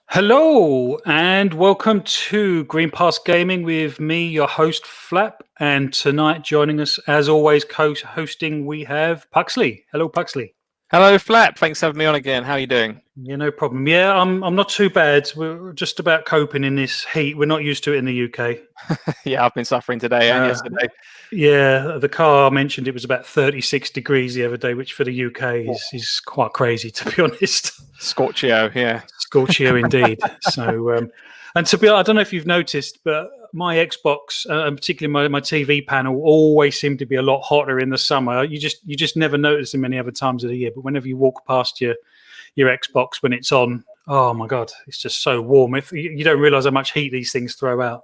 Hello and welcome to GamePass Gaming with me, your host Phlapp, and tonight joining us as always co-hosting we have Puxley. Hello Puxley. Hello Phlapp, thanks for having me on again. How are you doing? Yeah, no problem. Yeah, I'm not too bad. We're just about coping in this heat. We're not used to it in the UK. Yeah, I've been suffering today and yesterday. Yeah, the car mentioned it was about 36 degrees the other day, which for the UK is quite crazy, to be honest. Scorchio, yeah. Scorchio indeed. So, and to be honest, I don't know if you've noticed, but my Xbox, and particularly my TV panel, always seem to be a lot hotter in the summer. You just never notice them any other times of the year. But whenever you walk past your Xbox when it's on, oh my God, it's just so warm. If you don't realise how much heat these things throw out.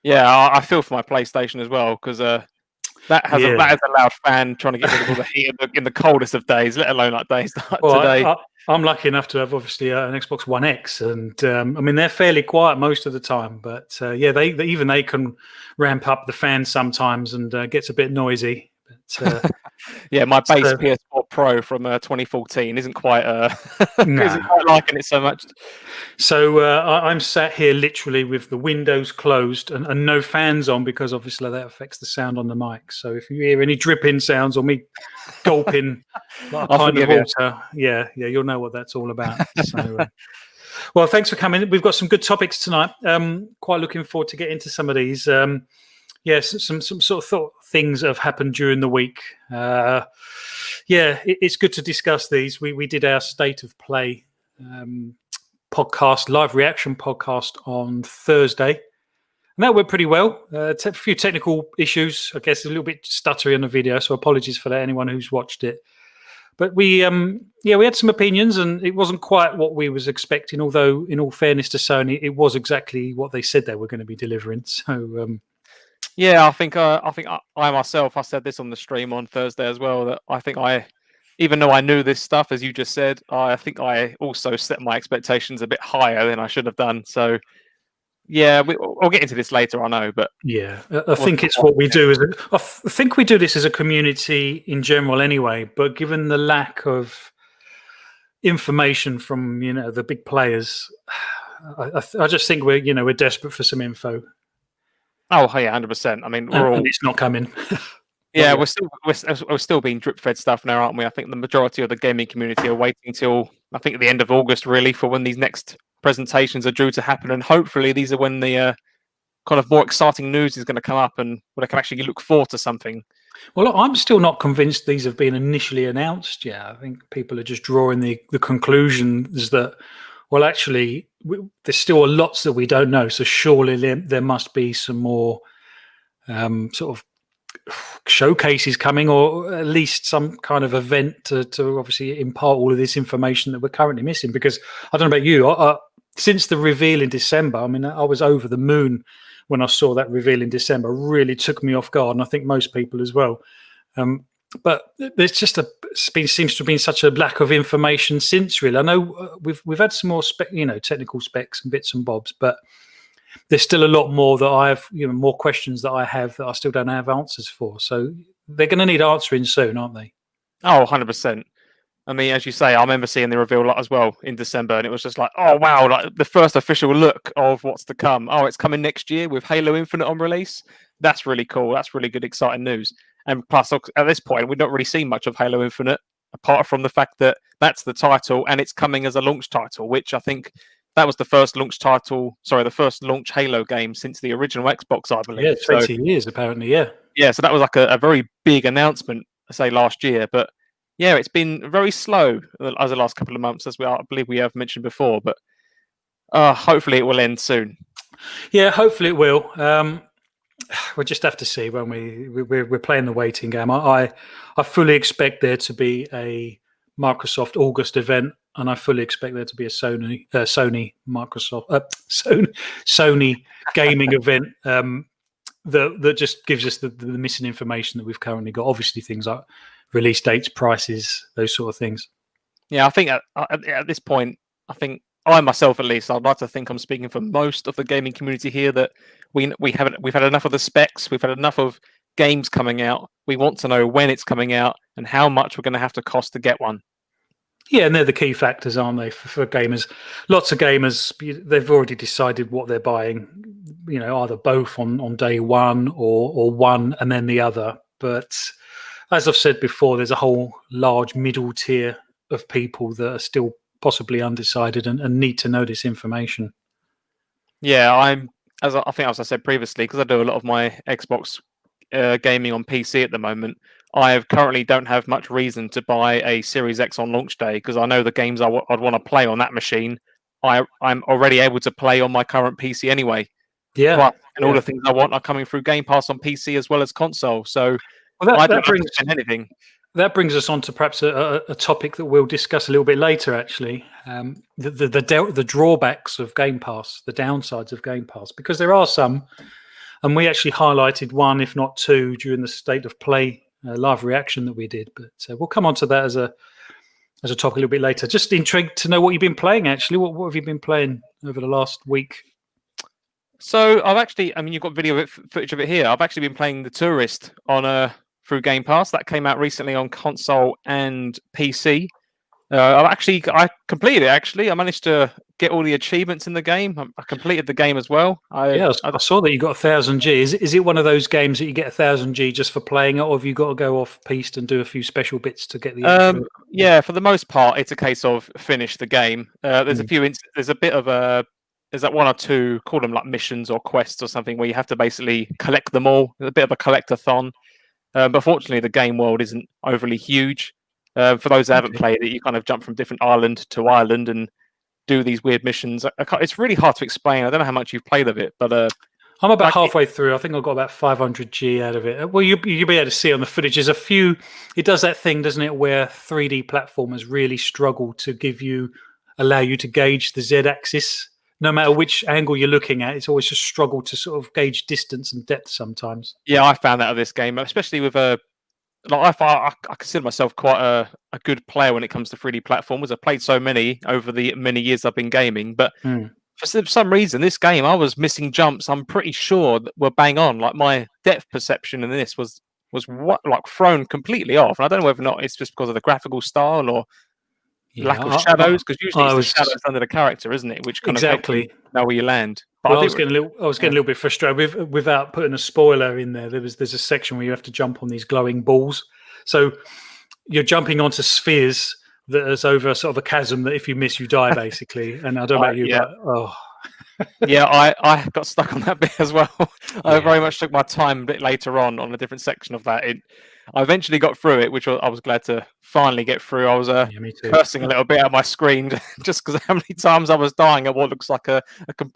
Yeah, I feel for my PlayStation as well because that has a loud fan trying to get rid of all the heat in the coldest of days, let alone like days like today. I'm lucky enough to have obviously an Xbox One X, and I mean they're fairly quiet most of the time, but yeah, they can ramp up the fan sometimes and gets a bit noisy. But, yeah, my base PS4 Pro from 2014 isn't quite liking it so much. So I'm sat here literally with the windows closed and no fans on because obviously that affects the sound on the mic. So if you hear any dripping sounds or me gulping like a pint of water, yeah, you'll know what that's all about. So, well, thanks for coming. We've got some good topics tonight. Quite looking forward to get into some of these. Yes, some sort of things that have happened during the week. It's good to discuss these. We did our State of Play podcast, live reaction podcast on Thursday, and that went pretty well. A few technical issues, I guess, a little bit stuttery on the video, so apologies for that, anyone who's watched it. But we had some opinions, and it wasn't quite what we was expecting. Although, in all fairness to Sony, it was exactly what they said they were going to be delivering. So. Yeah, I think I myself, I said this on the stream on Thursday as well, that even though I knew this stuff, as you just said, I think I also set my expectations a bit higher than I should have done. So, yeah, we'll get into this later, I know, but yeah, I think it's what we do. I think we do this as a community in general, anyway. But given the lack of information from the big players, I just think we're desperate for some info. Oh yeah, 100%. I mean, and it's not coming. Yeah, we're still being drip fed stuff now, aren't we? I think the majority of the gaming community are waiting till I think at the end of August, really, for when these next presentations are due to happen, and hopefully these are when the kind of more exciting news is going to come up, and when I can actually look forward to something. Well, I'm still not convinced these have been initially announced yet. I think people are just drawing the conclusions that, well, actually, there's still lots that we don't know. So surely there must be some more sort of showcases coming, or at least some kind of event to obviously impart all of this information that we're currently missing. Because I don't know about you, since the reveal in December, I mean, I was over the moon when I saw that reveal in December. It really took me off guard, and I think most people as well. But there's just seems to have been such a lack of information since. Really, I know we've had some more technical specs and bits and bobs, but there's still a lot more that I have, more questions that I have that I still don't have answers for. So they're going to need answering soon, aren't they? Oh, 100%. I mean, as you say, I remember seeing the reveal as well in December, and it was just like, oh wow, like the first official look of what's to come. Oh, it's coming next year with Halo Infinite on release. That's really cool. That's really good, exciting news. And plus, at this point, we've not really seen much of Halo Infinite, apart from the fact that that's the title, and it's coming as a launch title, which I think that was the first launch Halo game since the original Xbox, I believe. Yeah, 20 years, apparently, yeah. Yeah, so that was like a very big announcement, say, last year. But yeah, it's been very slow as the last couple of months, as I believe we have mentioned before. But hopefully it will end soon. Yeah, hopefully it will. We'll just have to see when we're playing the waiting game. I fully expect there to be a Microsoft August event and I fully expect there to be a Sony gaming event that just gives us the missing information that we've currently got. Obviously, things like release dates, prices, those sort of things. Yeah, I think at this point, I think I myself, at least, I'd like to think I'm speaking for most of the gaming community here, that we've had enough of the specs, we've had enough of games coming out. We want to know when it's coming out and how much we're going to have to cost to get one. Yeah, and they're the key factors, aren't they, for gamers? Lots of gamers, they've already decided what they're buying, either both on day one or one and then the other. But as I've said before, there's a whole large middle tier of people that are still possibly undecided and need to know this information. Yeah, as I said previously, because I do a lot of my Xbox gaming on PC at the moment, I currently don't have much reason to buy a Series X on launch day, because I know the games I'd want to play on that machine, I'm already able to play on my current PC anyway. Yeah, all the things I want are coming through Game Pass on PC as well as console. So I don't have to spend anything. That brings us on to perhaps a topic that we'll discuss a little bit later, actually. The drawbacks of Game Pass, the downsides of Game Pass, because there are some, and we actually highlighted one, if not two, during the State of Play live reaction that we did. But we'll come on to that as a topic a little bit later. Just intrigued to know what you've been playing, actually. What have you been playing over the last week? So I've actually, you've got footage of it here. I've actually been playing The Tourist on through Game Pass. That came out recently on console and PC. I completed it. Actually, I managed to get all the achievements in the game. I completed the game as well. I saw that you got 1000 G. Is it one of those games that you get 1000 G just for playing it, or have you got to go off piste and do a few special bits to get the? Yeah, for the most part, it's a case of finish the game. There's there's a bit of there's like one or two, call them like missions or quests or something, where you have to basically collect them all. There's a bit of a collectathon. But fortunately, the game world isn't overly huge. For those that haven't played it, you kind of jump from different island to island and do these weird missions. It's really hard to explain. I don't know how much you've played of it, but I'm about halfway through. I think I've got about 500 G out of it. Well, you'll be able to see on the footage. There's a few. It does that thing, doesn't it, where 3D platformers really struggle to allow you to gauge the Z-axis. No matter which angle you're looking at, it's always just struggle to sort of gauge distance and depth sometimes. Yeah, I found that of this game, especially with I consider myself quite a good player when it comes to 3D platformers. I've played so many over the many years I've been gaming, but for some reason, this game, I was missing jumps. I'm pretty sure that were bang on. Like my depth perception in this was thrown completely off. And I don't know whether or not it's just because of the graphical style or lack of shadows, because usually it's the shadows under the character, isn't it? Which kind of helps you know where you land. But I was getting a little bit frustrated without putting a spoiler in there. There's a section where you have to jump on these glowing balls, so you're jumping onto spheres that is over sort of a chasm that if you miss, you die basically. And I don't know about you, but yeah, I got stuck on that bit as well. I very much took my time a bit later on a different section of that. I eventually got through it, which I was glad to finally get through. I was cursing a little bit at my screen just because how many times I was dying at what looks like a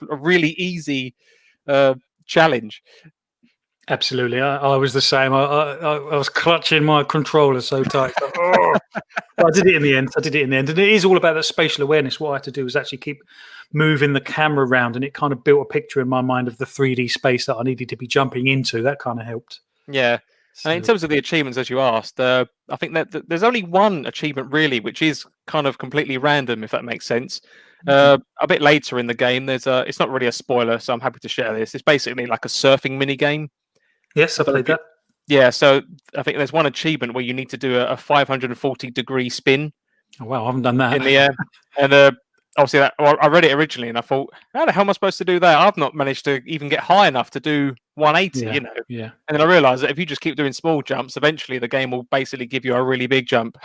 really easy challenge. Absolutely, I was the same. I was clutching my controller so tight. But I did it in the end. And it is all about that spatial awareness. What I had to do was actually keep moving the camera around, and it kind of built a picture in my mind of the 3D space that I needed to be jumping into. That kind of helped. Yeah. So, and in terms of the achievements, as you asked, I think that there's only one achievement really, which is kind of completely random, if that makes sense. A bit later in the game, it's not really a spoiler, so I'm happy to share this. It's basically like a surfing mini game. Yes, I played that. Yeah, so I think there's one achievement where you need to do a 540-degree spin. Oh, wow, I haven't done that. In the air. And obviously, I read it originally and I thought, how the hell am I supposed to do that? I've not managed to even get high enough to do 180, Yeah. And then I realised that if you just keep doing small jumps, eventually the game will basically give you a really big jump.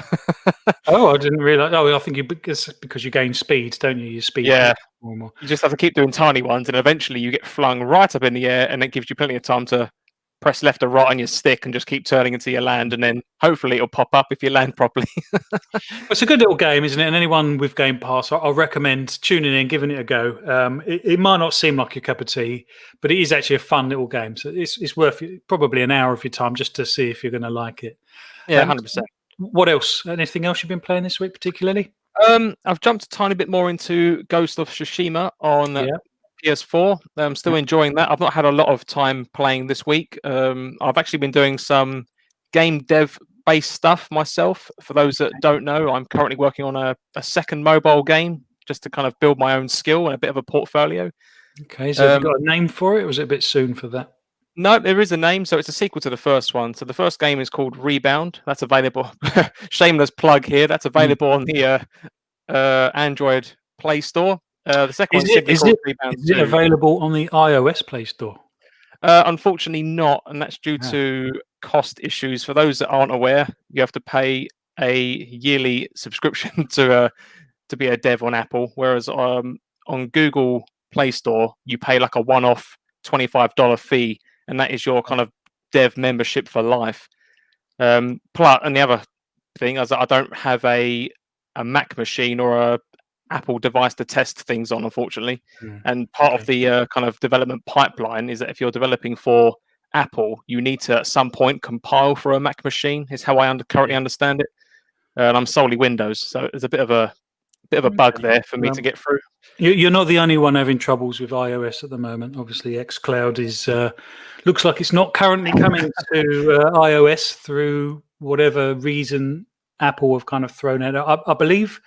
Oh, I didn't realise. Oh, I think because you gain speed, don't you? You speed. Yeah. More and more. You just have to keep doing tiny ones, and eventually you get flung right up in the air, and it gives you plenty of time to press left or right on your stick and just keep turning until you land, and then hopefully it'll pop up if you land properly. It's a good little game, isn't it? And anyone with Game Pass, I'll recommend tuning in, giving it a go. It might not seem like a cup of tea, but it is actually a fun little game. So it's worth probably an hour of your time just to see if you're going to like it. Yeah, 100%. What else? Anything else you've been playing this week particularly? I've jumped a tiny bit more into Ghost of Tsushima on Yeah. PS4. I'm still enjoying that. I've not had a lot of time playing this week. I've actually been doing some game dev based stuff myself. For those that don't know, I'm currently working on a second mobile game just to kind of build my own skill and a bit of a portfolio. Okay. So have you got a name for it, or was it a bit soon for that? No, there is a name. So it's a sequel to the first one. So the first game is called Rebound. That's available. Shameless plug here. That's available on the Android Play Store. The second one's simply called Rebound Is it 2. available on the iOS Play Store? Unfortunately not, and that's due Ah. to cost issues. For those that aren't aware, you have to pay a yearly subscription to be a dev on Apple, whereas on Google Play Store you pay like a one-off $25 fee, and that is your kind of dev membership for life. Plus, and the other thing is that I don't have a Mac machine or a Apple device to test things on, unfortunately. And part of the kind of development pipeline is that if you're developing for Apple, you need to at some point compile for a Mac machine. Is how I currently understand it. And I'm solely Windows, so there's a bit of a bug there for me to get through. You're not the only one having troubles with iOS at the moment. Obviously, xCloud is looks like it's not currently coming to iOS through whatever reason Apple have kind of thrown out. I believe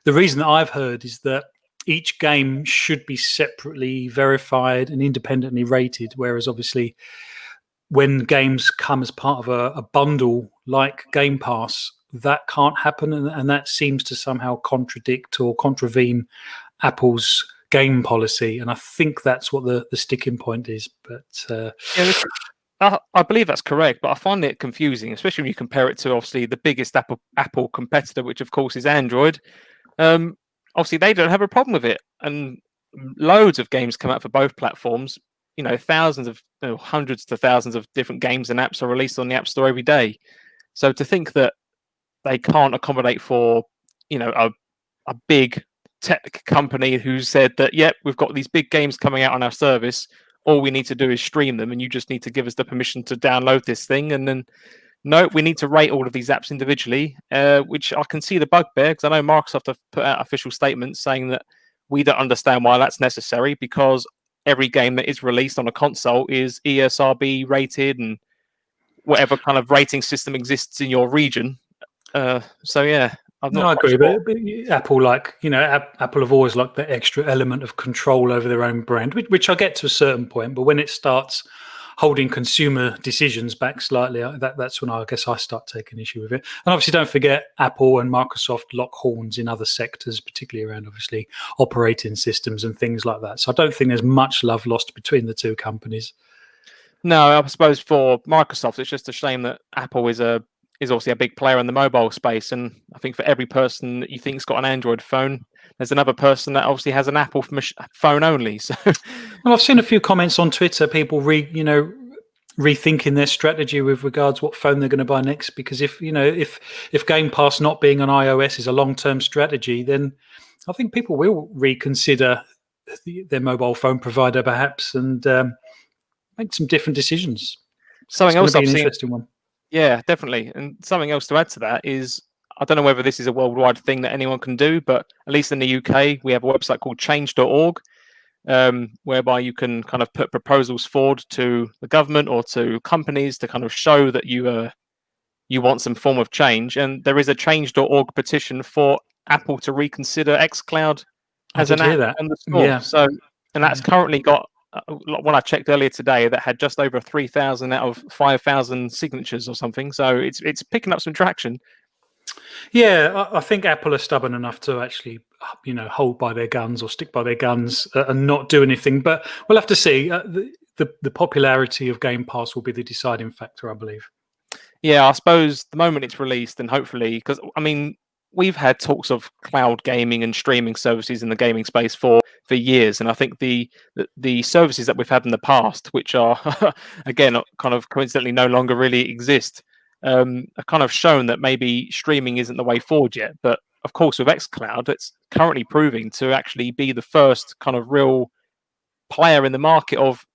the reason that I've heard is that each game should be separately verified and independently rated, whereas obviously when games come as part of a bundle like Game Pass, that can't happen, and that seems to somehow contradict or contravene Apple's game policy, and I think that's what the sticking point is. But I believe that's correct, but I find it confusing, especially when you compare it to obviously the biggest Apple competitor, which of course is Android. Obviously, they don't have a problem with it, and loads of games come out for both platforms. You know, thousands of, hundreds to thousands of different games and apps are released on the App Store every day. So to think that they can't accommodate for, a big tech company who said that, yep, we've got these big games coming out on our service. All we need to do is stream them, and you just need to give us the permission to download this thing. And then, no, we need to rate all of these apps individually, which I can see the bugbear, because I know Microsoft have put out official statements saying that we don't understand why that's necessary, because every game that is released on a console is ESRB rated, and whatever kind of rating system exists in your region. So yeah, I'm not. No, I agree. But Apple, Apple have always liked the extra element of control over their own brand, which I get to a certain point. But when it starts holding consumer decisions back slightly, that's when I guess I start taking issue with it. And obviously, don't forget Apple and Microsoft lock horns in other sectors, particularly around obviously operating systems and things like that. So I don't think there's much love lost between the two companies. No, I suppose for Microsoft, it's just a shame that Apple is obviously a big player in the mobile space, and I think for every person that you think's got an Android phone, there's another person that obviously has an Apple phone only. So, well, I've seen a few comments on Twitter, people rethinking their strategy with regards what phone they're going to buy next. Because if Game Pass not being on iOS is a long-term strategy, then I think people will reconsider their mobile phone provider perhaps, and make some different decisions. Something else I've an seen. Interesting one. Yeah, definitely. And something else to add to that is, I don't know whether this is a worldwide thing that anyone can do, but at least in the UK, we have a website called change.org, whereby you can kind of put proposals forward to the government or to companies to kind of show that you want some form of change. And there is a change.org petition for Apple to reconsider xCloud as an app on the store. Yeah. So, and that's currently got, when I checked earlier today, that had just over 3,000 out of 5,000 signatures or something. So it's picking up some traction. Yeah, I think Apple are stubborn enough to actually, hold by their guns or stick by their guns and not do anything. But we'll have to see. The popularity of Game Pass will be the deciding factor, I believe. Yeah, I suppose the moment it's released, and hopefully, because I mean, we've had talks of cloud gaming and streaming services in the gaming space for years, and I think the services that we've had in the past, which are again kind of coincidentally no longer really exist, are kind of shown that maybe streaming isn't the way forward yet. But of course, with xCloud, it's currently proving to actually be the first kind of real player in the market of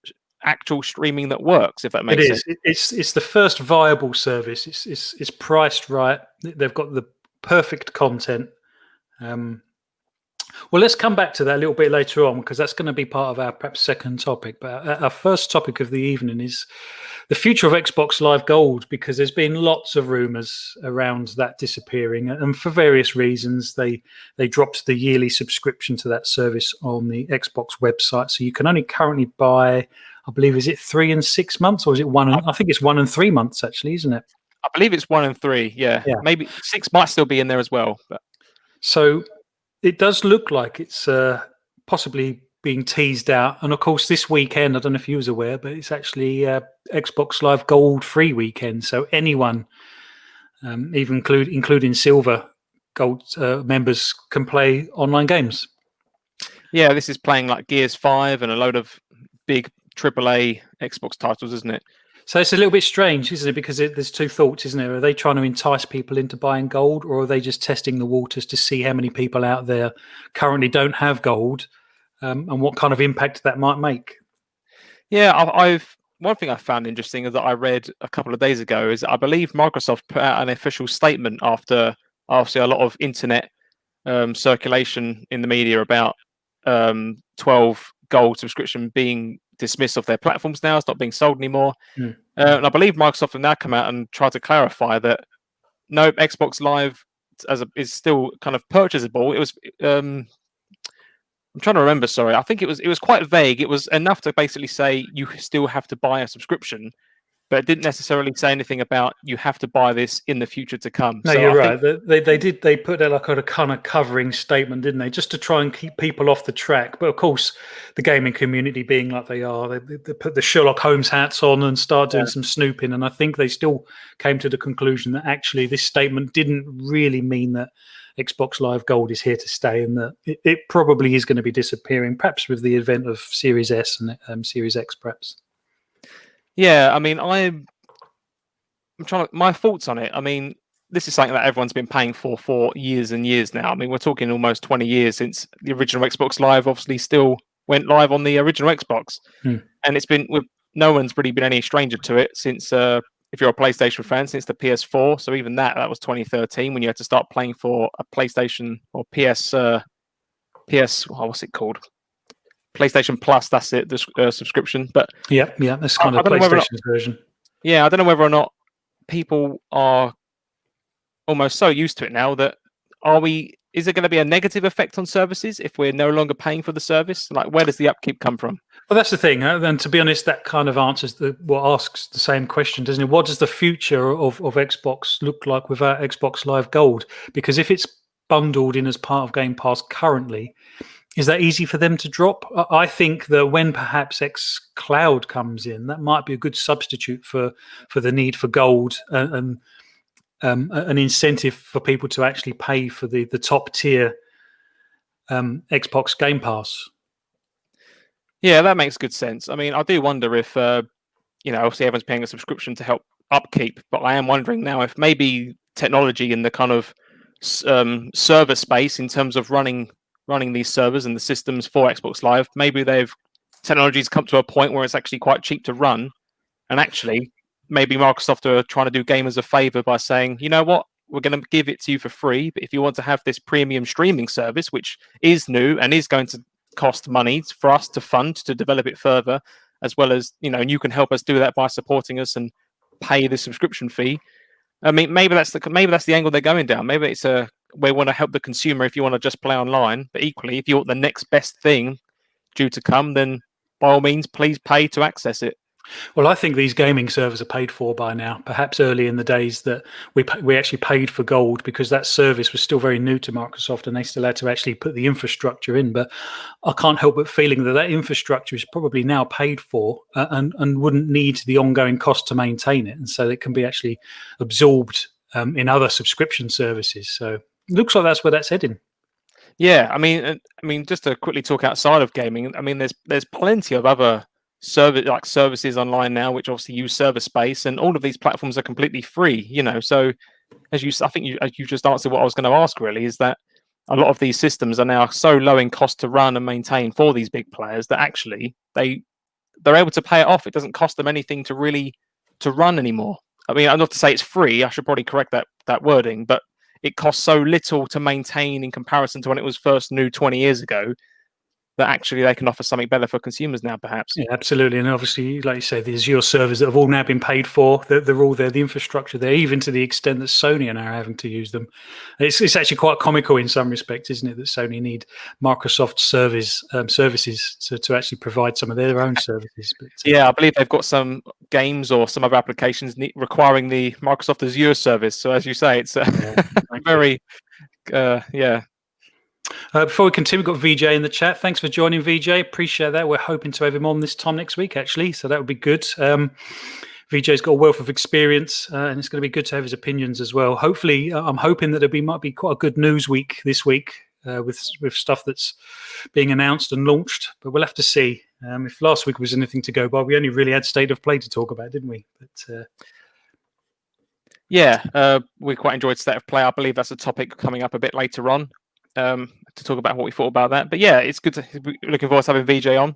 actual streaming that works, if that makes sense. It's the first viable service. It's priced right. They've got the perfect content, Well, let's come back to that a little bit later on, because that's going to be part of our perhaps second topic. But our first topic of the evening is the future of Xbox Live Gold, because there's been lots of rumours around that disappearing, and for various reasons. They dropped the yearly subscription to that service on the Xbox website, so you can only currently buy, I believe, is it 3 and 6 months, or is it one? I think it's 1 and 3 months, actually, isn't it? I believe it's 1 and 3. Yeah, maybe 6 might still be in there as well. But so it does look like it's possibly being teased out. And of course, this weekend, I don't know if you was aware, but it's actually Xbox Live Gold free weekend. So anyone, even including Silver Gold members, can play online games. Yeah, this is playing like Gears 5 and a load of big AAA Xbox titles, isn't it? So it's a little bit strange, isn't it? Because there's two thoughts, isn't there? Are they trying to entice people into buying gold, or are they just testing the waters to see how many people out there currently don't have gold, and what kind of impact that might make? Yeah, I've one thing I found interesting is that I read a couple of days ago is I believe Microsoft put out an official statement after obviously a lot of internet circulation in the media about 12 gold subscription being dismissed off their platforms now. It's not being sold anymore. And I believe Microsoft have now come out and tried to clarify that no, Xbox Live is still kind of purchasable. It was I'm trying to remember. Sorry, I think it was quite vague. It was enough to basically say you still have to buy a subscription, but it didn't necessarily say anything about you have to buy this in the future to come. No, so you're right. They put out like a kind of covering statement, didn't they, just to try and keep people off the track. But of course, the gaming community, being like they are, they put the Sherlock Holmes hats on and start doing some snooping. And I think they still came to the conclusion that actually this statement didn't really mean that Xbox Live Gold is here to stay, and that it probably is going to be disappearing, perhaps with the advent of Series S and Series X, perhaps. Yeah, I mean, I'm trying to, my thoughts on it. I mean, this is something that everyone's been paying for years and years now. I mean, we're talking almost 20 years since the original Xbox Live obviously still went live on the original Xbox. And it's been, no one's really been any stranger to it since, if you're a PlayStation fan, since the PS4. So even that was 2013 when you had to start playing for a PlayStation or PS, what's it called? PlayStation Plus, that's it, the subscription. But yeah, that's kind of PlayStation's version. Yeah, I don't know whether or not people are almost so used to it now that is there going to be a negative effect on services if we're no longer paying for the service? Like, where does the upkeep come from? Well, that's the thing. And to be honest, that kind of answers asks the same question, doesn't it? What does the future of Xbox look like without Xbox Live Gold? Because if it's bundled in as part of Game Pass currently, is that easy for them to drop? I think that when perhaps xCloud comes in, that might be a good substitute for the need for gold, and an incentive for people to actually pay for the top tier Xbox Game Pass. Yeah, that makes good sense. I mean, I do wonder if, obviously everyone's paying a subscription to help upkeep, but I am wondering now if maybe technology in the kind of server space in terms of running these servers and the systems for Xbox Live, maybe technology's come to a point where it's actually quite cheap to run, and actually maybe Microsoft are trying to do gamers a favor by saying, you know what, we're going to give it to you for free, but if you want to have this premium streaming service, which is new and is going to cost money for us to fund to develop it further, as well as, and you can help us do that by supporting us and pay the subscription fee. I mean, maybe that's the angle they're going down. Maybe it's we want to help the consumer if you want to just play online, but equally, if you want the next best thing due to come, then by all means, please pay to access it. Well, I think these gaming servers are paid for by now. Perhaps early in the days that we actually paid for gold because that service was still very new to Microsoft and they still had to actually put the infrastructure in. But I can't help but feeling that infrastructure is probably now paid for and wouldn't need the ongoing cost to maintain it. And so it can be actually absorbed in other subscription services. So it looks like that's where that's heading. Yeah, I mean, just to quickly talk outside of gaming, I mean, there's plenty of other services online now which obviously use server space, and all of these platforms are completely free. So I think you just answered what I was going to ask. Really, is that a lot of these systems are now so low in cost to run and maintain for these big players that actually they're able to pay it off. It doesn't cost them anything to run anymore. I mean, I'm not to say it's free. I should probably correct that wording, but it costs so little to maintain in comparison to when it was first new 20 years ago, that actually they can offer something better for consumers now, perhaps. Yeah, absolutely. And obviously, like you say, the Azure servers that have all now been paid for, they're all there, the infrastructure there, even to the extent that Sony are now having to use them. It's actually quite comical in some respects, isn't it, that Sony need Microsoft services to actually provide some of their own services. But yeah, I believe they've got some games or some other applications requiring the Microsoft Azure service. So as you say, it's very, yeah. Before we continue, we've got VJ in the chat. Thanks for joining, VJ. Appreciate that. We're hoping to have him on this time next week, actually, so that would be good. VJ's got a wealth of experience, and it's going to be good to have his opinions as well. Hopefully, I'm hoping that might be quite a good news week this week with stuff that's being announced and launched, but we'll have to see. If last week was anything to go by, we only really had State of Play to talk about, didn't we? But yeah, we quite enjoyed State of Play. I believe that's a topic coming up a bit later on. To talk about what we thought about that. But yeah, it's good looking forward to having VJ on.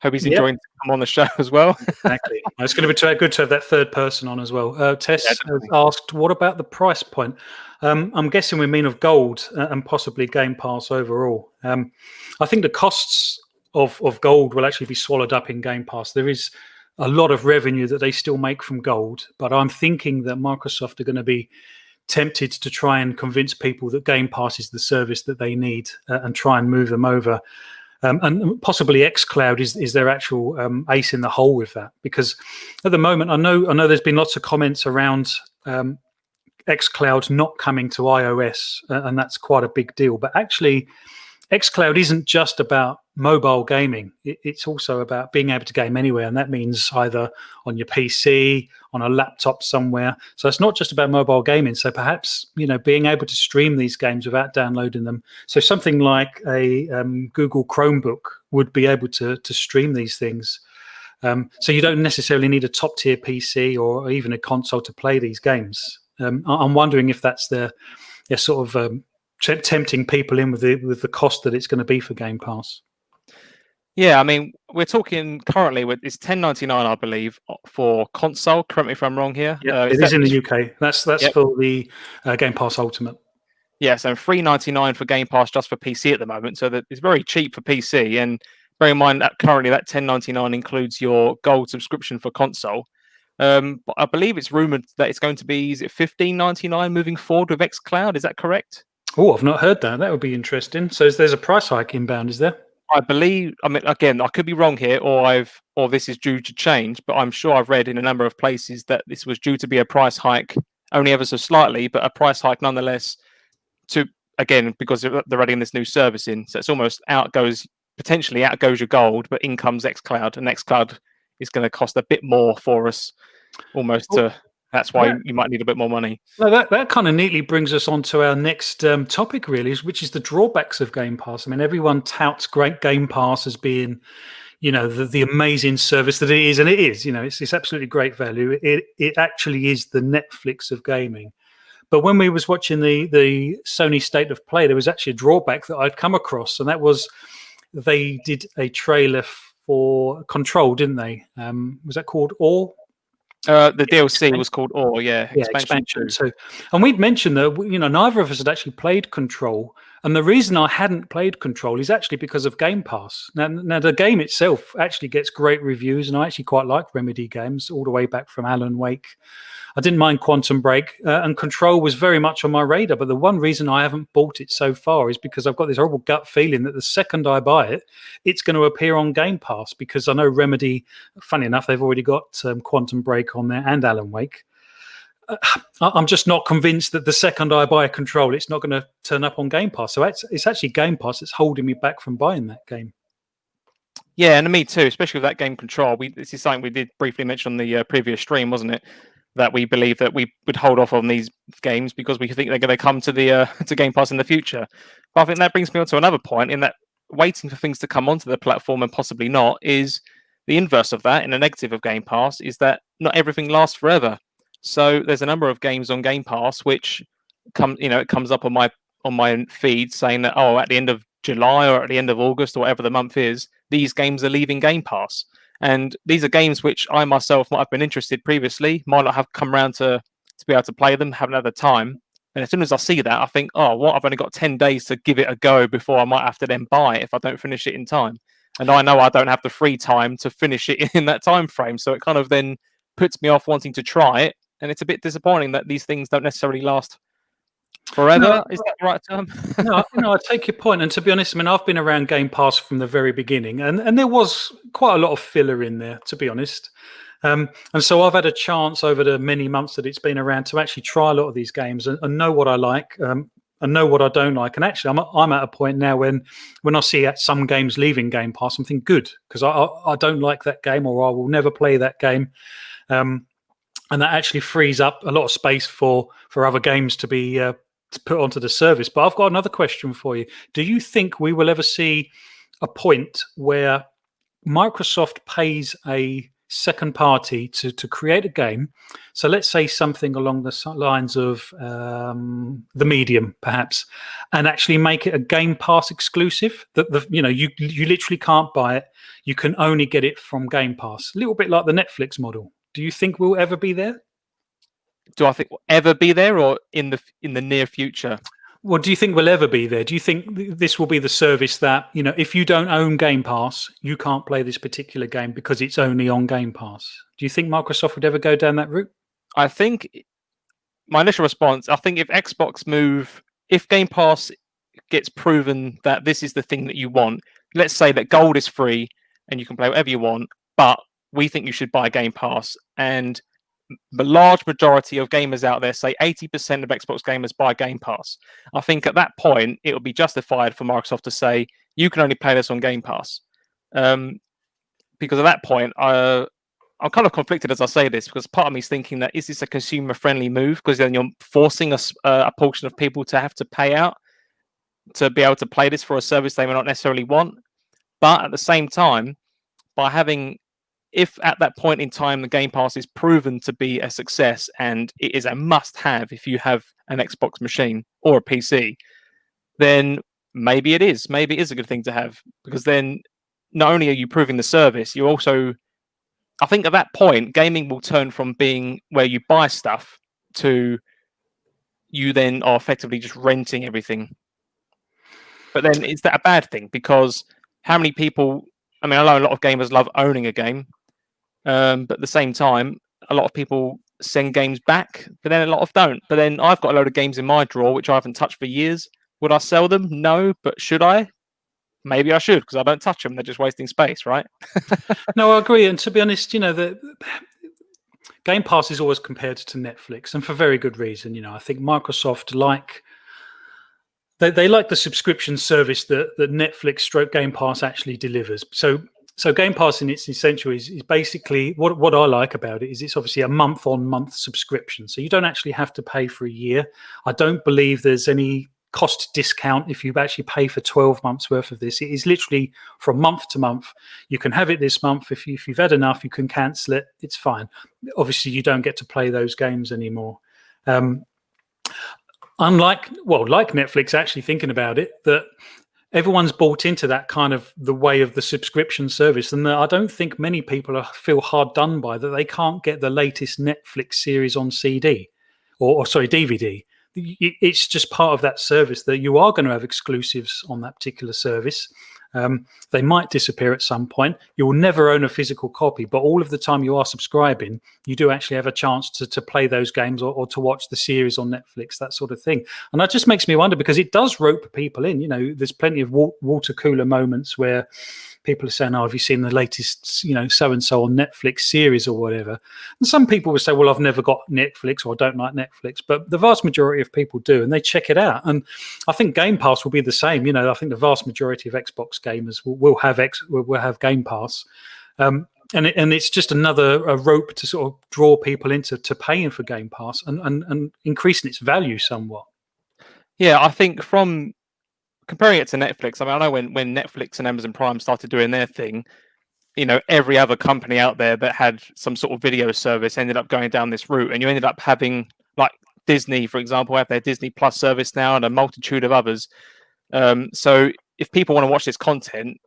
Hope he's enjoying to come on the show as well. Exactly. It's going to be good to have that third person on as well. Tess has asked, what about the price point? I'm guessing we mean of gold and possibly Game Pass overall. I think the costs of gold will actually be swallowed up in Game Pass. There is a lot of revenue that they still make from gold, but I'm thinking that Microsoft are going to be tempted to try and convince people that Game Pass is the service that they need and try and move them over. And possibly xCloud is their actual ace in the hole with that, because at the moment I know there's been lots of comments around xCloud not coming to iOS, and that's quite a big deal. But actually, xCloud isn't just about mobile gaming. It's also about being able to game anywhere, and that means either on your PC, on a laptop somewhere. So it's not just about mobile gaming. So perhaps, being able to stream these games without downloading them. So something like a Google Chromebook would be able to stream these things. So you don't necessarily need a top tier PC or even a console to play these games. I'm wondering if that's their sort of tempting people in with the cost that it's going to be for Game Pass. Yeah, I mean, we're talking currently it's $10.99, I believe, for console. Correct me if I'm wrong here. Yeah, it is in the UK. That's for the Game Pass Ultimate. Yes, and $3.99 for Game Pass just for PC at the moment. So that it's very cheap for PC. And bear in mind that currently that $10.99 includes your gold subscription for console. But I believe it's rumored that it's going to be, is it $15.99 moving forward with xCloud? Is that correct? Oh, I've not heard that. That would be interesting. So there's a price hike inbound, is there? I believe, I mean, again, I could be wrong here, or this is due to change, but I'm sure I've read in a number of places that this was due to be a price hike, only ever so slightly, but a price hike nonetheless, because they're adding this new service in. So it's almost potentially outgoes your gold, but in comes xCloud, and xCloud is going to cost a bit more for us, that's why you might need a bit more money. Well, that kind of neatly brings us on to our next topic, really, which is the drawbacks of Game Pass. I mean, everyone touts great Game Pass as being, the amazing service that it is, and it is. It's absolutely great value. It actually is the Netflix of gaming. But when we was watching the Sony State of Play, there was actually a drawback that I'd come across, and that was they did a trailer for Control, didn't they? Was that called All? The DLC was called Expansion 2. And we'd mentioned that neither of us had actually played Control, and the reason I hadn't played Control is actually because of Game Pass. Now the game itself actually gets great reviews, and I actually quite like Remedy games all the way back from Alan Wake. I didn't mind Quantum Break, and Control was very much on my radar. But the one reason I haven't bought it so far is because I've got this horrible gut feeling that the second I buy it, it's going to appear on Game Pass, because I know Remedy, funny enough, they've already got Quantum Break on there and Alan Wake. I'm just not convinced that the second I buy a Control, it's not going to turn up on Game Pass. So it's actually Game Pass that's holding me back from buying that game. Yeah, and me too, especially with that game Control. This is something we did briefly mention on the previous stream, wasn't it? That we believe that we would hold off on these games because we think they're going to come to the to Game Pass in the future. But I think that brings me on to another point, in that waiting for things to come onto the platform and possibly not is the inverse of that. In a negative of Game Pass is that not everything lasts forever. So there's a number of games on Game Pass which it comes up on my feed saying that at the end of July or at the end of August or whatever the month is, these games are leaving Game Pass. And these are games which I myself might have been interested previously, might not have come around to be able to play them, haven't had the time. And as soon as I see that, I think, oh, what? I've only got 10 days to give it a go before I might have to then buy it if I don't finish it in time. And I know I don't have the free time to finish it in that time frame. So it kind of then puts me off wanting to try it. And it's a bit disappointing that these things don't necessarily last forever. No, is that the right term? no, I take your point. And to be honest, I mean, I've been around Game Pass from the very beginning, and there was quite a lot of filler in there, to be honest. And so I've had a chance over the many months that it's been around to actually try a lot of these games and know what I like and know what I don't like. And actually, I'm at a point now when I see some games leaving Game Pass, I'm thinking good, because I don't like that game, or I will never play that game. And that actually frees up a lot of space for other games to be to put onto the service. But I've got another question for you. Do you think we will ever see a point where Microsoft pays a second party to create a game? So let's say something along the lines of The Medium, perhaps, and actually make it a Game Pass exclusive. That you literally can't buy it. You can only get it from Game Pass. A little bit like the Netflix model. Do you think we'll ever be there? Do I think we'll ever be there, or in the near future? Well, do you think we'll ever be there? Do you think this will be the service that, if you don't own Game Pass, you can't play this particular game because it's only on Game Pass? Do you think Microsoft would ever go down that route? I think my initial response, I think if Game Pass gets proven that this is the thing that you want, let's say that Gold is free and you can play whatever you want, but we think you should buy Game Pass, and the large majority of gamers out there, say 80% of Xbox gamers, buy Game Pass. I think at that point, it would be justified for Microsoft to say, you can only play this on Game Pass. Because at that point, I'm kind of conflicted as I say this, because part of me is thinking that, is this a consumer-friendly move? Because then you're forcing a portion of people to have to pay out to be able to play this for a service they may not necessarily want. But at the same time, if at that point in time the Game Pass is proven to be a success and it is a must-have if you have an Xbox machine or a PC, then maybe it is. Maybe it is a good thing to have, because then not only are you proving the service, you also, I think at that point, gaming will turn from being where you buy stuff to you then are effectively just renting everything. But then is that a bad thing? Because how many people, I mean, I know a lot of gamers love owning a game, but at the same time, a lot of people send games back, but then a lot of don't. But then I've got a load of games in my drawer which I haven't touched for years. Would I sell them? No, but should I? Maybe I should, because I don't touch them. They're just wasting space, right? No, I agree. And to be honest, the Game Pass is always compared to Netflix, and for very good reason. I think Microsoft they like the subscription service that Netflix / Game Pass actually delivers. So Game Pass in its essential is basically what I like about it is it's obviously a month-on-month subscription. So you don't actually have to pay for a year. I don't believe there's any cost discount if you actually pay for 12 months worth of this. It is literally from month to month. You can have it this month. If you've had enough, you can cancel it. It's fine. Obviously, you don't get to play those games anymore. Like Netflix, actually thinking about it, that everyone's bought into that kind of the way of the subscription service, and I don't think many people feel hard done by that they can't get the latest Netflix series on CD or DVD. It's just part of that service that you are going to have exclusives on that particular service. They might disappear at some point. You will never own a physical copy, but all of the time you are subscribing, you do actually have a chance to play those games or to watch the series on Netflix, that sort of thing. And that just makes me wonder, because it does rope people in. There's plenty of water cooler moments where people are saying, "Oh, have you seen the latest, so and so on Netflix series or whatever?" And some people will say, "Well, I've never got Netflix, or I don't like Netflix," but the vast majority of people do, and they check it out. And I think Game Pass will be the same. I think the vast majority of Xbox gamers will have Game Pass, and it's just another rope to sort of draw people into paying for Game Pass and increasing its value somewhat. Yeah, I think from comparing it to Netflix, I mean, I know when Netflix and Amazon Prime started doing their thing, every other company out there that had some sort of video service ended up going down this route, and you ended up having, like, Disney, for example, have their Disney Plus service now, and a multitude of others. So if people want to watch this content,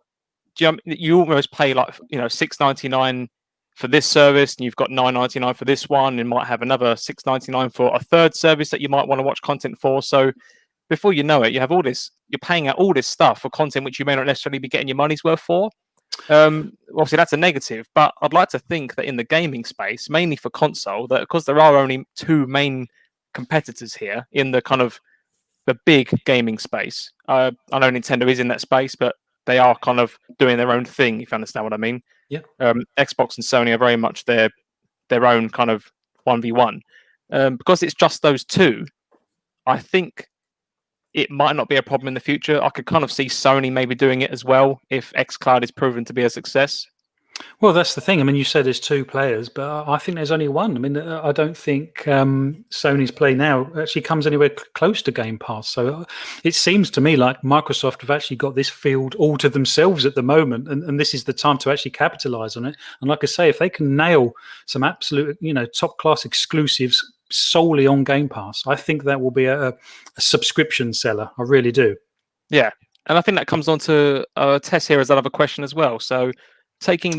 you almost pay like $6.99 for this service, and you've got $9.99 for this one, and might have another $6.99 for a third service that you might want to watch content for. So before you know it, you have all this. You're paying out all this stuff for content which you may not necessarily be getting your money's worth for. Obviously, that's a negative, but I'd like to think that in the gaming space, mainly for console, that because there are only two main competitors here in the kind of the big gaming space. I know Nintendo is in that space, but they are kind of doing their own thing, if you understand what I mean. Yeah. Xbox and Sony are very much their own kind of 1v1. Because it's just those two, I think it might not be a problem in the future. I could kind of see Sony maybe doing it as well if xCloud is proven to be a success. Well, that's the thing. I mean, you said there's two players, but I think there's only one. I mean, I don't think Sony's Play Now actually comes anywhere close to Game Pass. So it seems to me like Microsoft have actually got this field all to themselves at the moment, and this is the time to actually capitalize on it. And like I say, if they can nail some absolute, top class exclusives solely on Game Pass, I think that will be a subscription seller. I really do. Yeah, and I think that comes on to Tess here as another question as well. So talking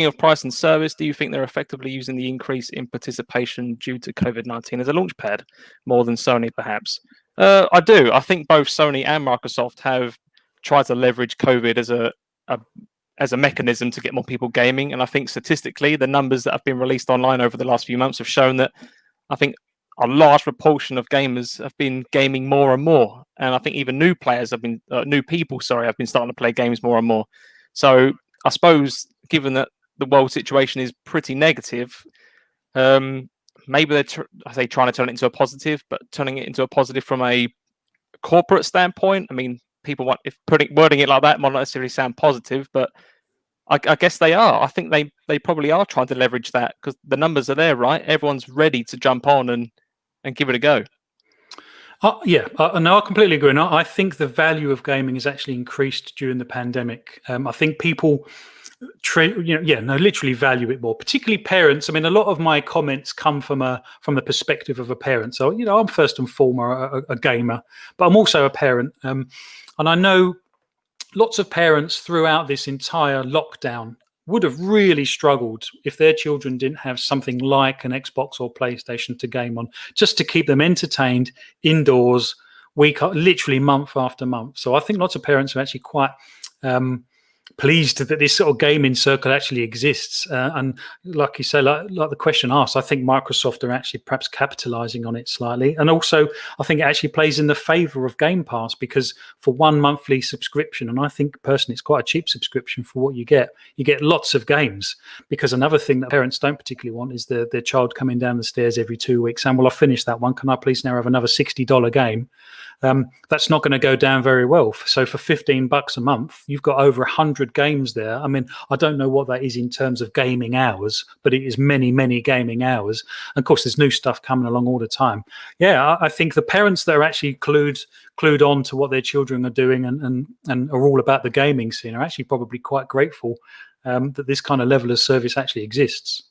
of price and service, do you think they're effectively using the increase in participation due to COVID-19 as a launchpad more than Sony, perhaps? I do. I think both Sony and Microsoft have tried to leverage COVID as a mechanism to get more people gaming. And I think statistically, the numbers that have been released online over the last few months have shown that I think a large proportion of gamers have been gaming more and more. And I think even new people have been starting to play games more and more. So I suppose, given that the world situation is pretty negative, maybe they're trying to turn it into a positive, but turning it into a positive from a corporate standpoint. I mean, wording it like that might not necessarily sound positive, but I guess they are. I think they probably are trying to leverage that because the numbers are there, right? Everyone's ready to jump on and give it a go. No, I completely agree. And I think the value of gaming has actually increased during the pandemic. I think people, literally value it more, particularly parents. I mean, a lot of my comments come from the perspective of a parent. So, I'm first and foremost a gamer, but I'm also a parent. And I know lots of parents throughout this entire lockdown would have really struggled if their children didn't have something like an Xbox or PlayStation to game on, just to keep them entertained indoors, literally month after month. So I think lots of parents are actually quite pleased that this sort of gaming circle actually exists. And like you say, like the question asked, I think Microsoft are actually perhaps capitalizing on it slightly. And also, I think it actually plays in the favor of Game Pass because for one monthly subscription, and I think personally it's quite a cheap subscription for what you get lots of games. Because another thing that parents don't particularly want is their child coming down the stairs every 2 weeks saying, well, I finished that one. Can I please now have another $60 game? That's not going to go down very well. So for $15 a month, you've got over 100 games there. I mean, I don't know what that is in terms of gaming hours, but it is many, many gaming hours. And of course, there's new stuff coming along all the time. Yeah, I think the parents that are actually clued on to what their children are doing and are all about the gaming scene are actually probably quite grateful that this kind of level of service actually exists.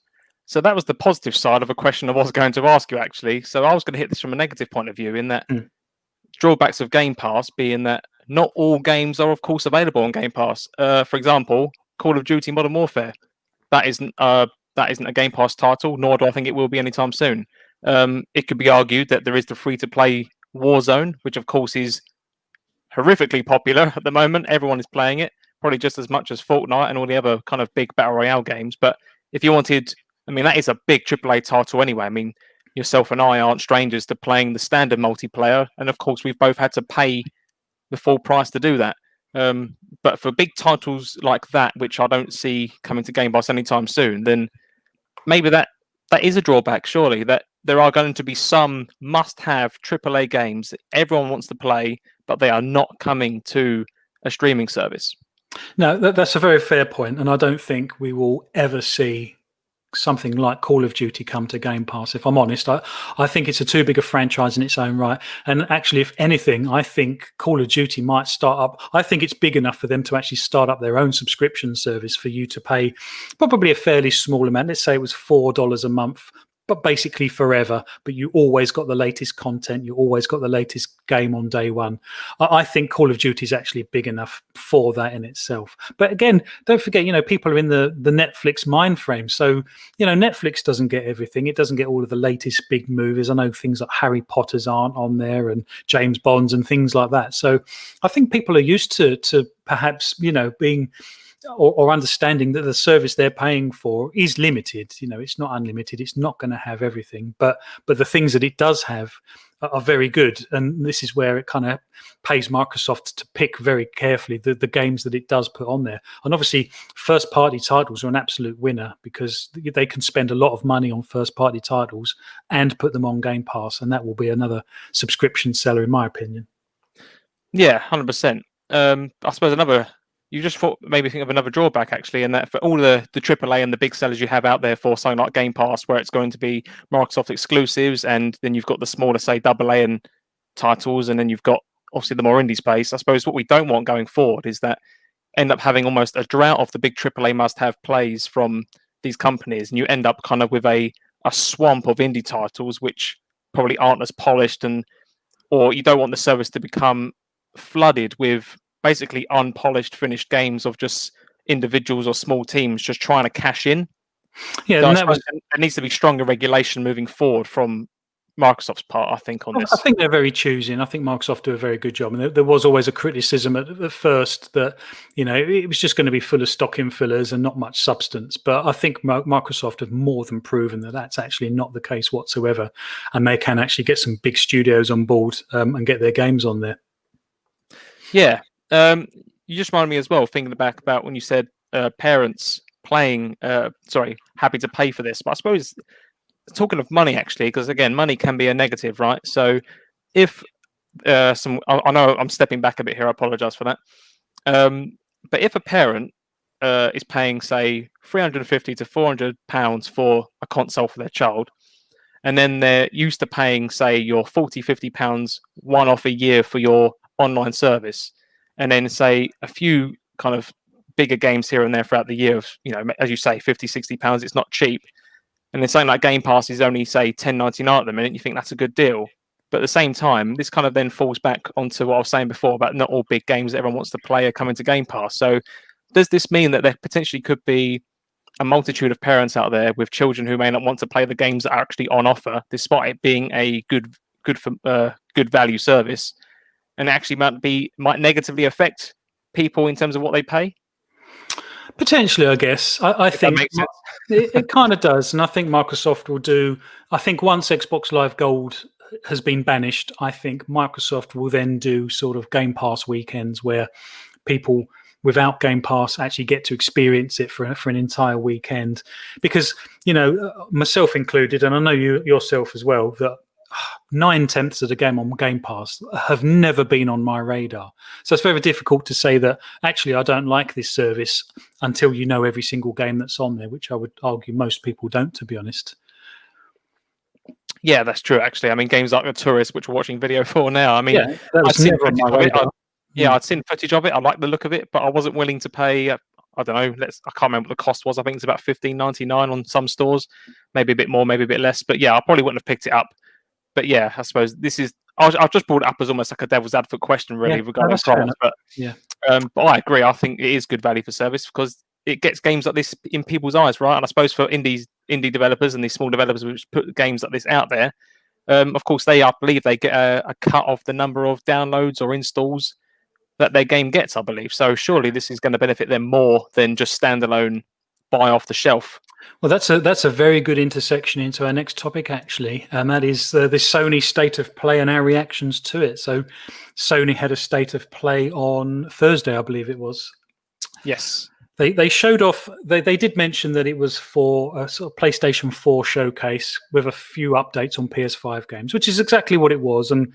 So that was the positive side of a question I was going to ask you, actually. So I was going to hit this from a negative point of view in that drawbacks of Game Pass being that not all games are, of course, available on Game Pass. For example, Call of Duty Modern Warfare. That isn't a Game Pass title, nor do I think it will be anytime soon. It could be argued that there is the free-to-play Warzone, which, of course, is horrifically popular at the moment. Everyone is playing it, probably just as much as Fortnite and all the other kind of big Battle Royale games. But if you wanted... I mean, that is a big AAA title anyway. I mean, yourself and I aren't strangers to playing the standard multiplayer. And of course, we've both had to pay the full price to do that. But for big titles like that, which I don't see coming to Game Pass anytime soon, then maybe that is a drawback, surely, that there are going to be some must-have AAA games that everyone wants to play, but they are not coming to a streaming service. No, that's a very fair point. And I don't think we will ever see something like Call of Duty come to Game Pass. If I'm honest, I think it's a too big a franchise in its own right. And actually, if anything, I think Call of Duty might start up. I think it's big enough for them to actually start up their own subscription service for you to pay probably a fairly small amount. Let's say it was $4 a month but basically forever, but you always got the latest content, you always got the latest game on day one. I think Call of Duty is actually big enough for that in itself. But again, don't forget, people are in the Netflix mind frame. So, Netflix doesn't get everything. It doesn't get all of the latest big movies. I know things like Harry Potter's aren't on there and James Bond's and things like that. So I think people are used to perhaps, being or understanding that the service they're paying for is limited. It's not unlimited. It's not going to have everything, but the things that it does have are very good. And this is where it kind of pays Microsoft to pick very carefully the games that it does put on there. And obviously, first-party titles are an absolute winner because they can spend a lot of money on first-party titles and put them on Game Pass, and that will be another subscription seller, in my opinion. Yeah, 100%. I suppose you just maybe think of another drawback, actually, and that for all the AAA and the big sellers you have out there for something like Game Pass, where it's going to be Microsoft exclusives, and then you've got the smaller, say, AA and titles, and then you've got obviously the more indie space. I suppose what we don't want going forward is that end up having almost a drought of the big AAA must-have plays from these companies, and you end up kind of with a swamp of indie titles which probably aren't as polished, or you don't want the service to become flooded with basically unpolished finished games of just individuals or small teams just trying to cash in. Yeah, so and there needs to be stronger regulation moving forward from Microsoft's part, I think, on this. I think they're very choosy, and I think Microsoft do a very good job. And there was always a criticism at first that it was just going to be full of stocking fillers and not much substance. But I think Microsoft have more than proven that that's actually not the case whatsoever, and they can actually get some big studios on board and get their games on there. Yeah. You just reminded me as well, thinking back about when you said parents happy to pay for this. But I suppose, talking of money, actually, because again, money can be a negative, right? So if I know I'm stepping back a bit here, I apologize for that. But if a parent is paying, say, £350 to £400 for a console for their child, and then they're used to paying, say, your £40-50 one-off a year for your online service, and then say a few kind of bigger games here and there throughout the year of, as you say, £50-60, it's not cheap. And then something like Game Pass is only, say, £10.99 at the minute, you think that's a good deal. But at the same time, this kind of then falls back onto what I was saying before about not all big games that everyone wants to play are coming to Game Pass. So does this mean that there potentially could be a multitude of parents out there with children who may not want to play the games that are actually on offer, despite it being a good value service, and actually might negatively affect people in terms of what they pay? Potentially, I guess. I think it kind of does. And I think Microsoft will do, I think once Xbox Live Gold has been banished, I think Microsoft will then do sort of Game Pass weekends where people without Game Pass actually get to experience it for an entire weekend. Because, myself included, and I know you yourself as well, that 9/10 of the game on Game Pass have never been on my radar. So it's very difficult to say that actually I don't like this service until you know every single game that's on there, which I would argue most people don't, to be honest. Yeah, that's true, actually. I mean, games like The Tourist, which we're watching video for now, I mean, yeah, that was never on my radar. I'd seen footage of it. I like the look of it, but I wasn't willing to pay, I don't know, I can't remember what the cost was. I think it's about $15.99 on some stores, maybe a bit more, maybe a bit less. But yeah, I probably wouldn't have picked it up. But yeah, I suppose this is, I've just brought it up as almost like a devil's advocate question, really, regarding problems. But I agree. I think it is good value for service because it gets games like this in people's eyes, right? And I suppose for indie developers and these small developers which put games like this out there, of course, I believe they get a cut of the number of downloads or installs that their game gets, I believe. So surely this is going to benefit them more than just standalone buy off the shelf. Well, that's a very good intersection into our next topic, actually, and that is the Sony State of Play and our reactions to it. So Sony had a State of Play on Thursday, I believe it was. Yes. They showed off, they did mention that it was for a sort of PlayStation 4 showcase with a few updates on PS5 games, which is exactly what it was. And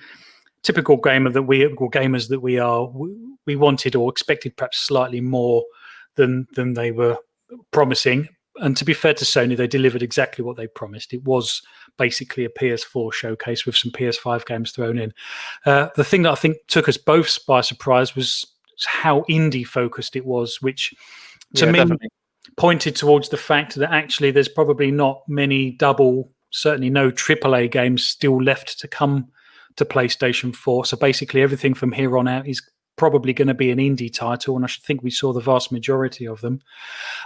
typical gamers that we are, we wanted or expected perhaps slightly more than they were promising. And to be fair to Sony, they delivered exactly what they promised. It was basically a PS4 showcase with some PS5 games thrown in. The thing that I think took us both by surprise was how indie focused it was, which to me definitely pointed towards the fact that actually there's probably not many double certainly no AAA games still left to come to PlayStation 4. So basically, everything from here on out is probably going to be an indie title, and I should think we saw the vast majority of them.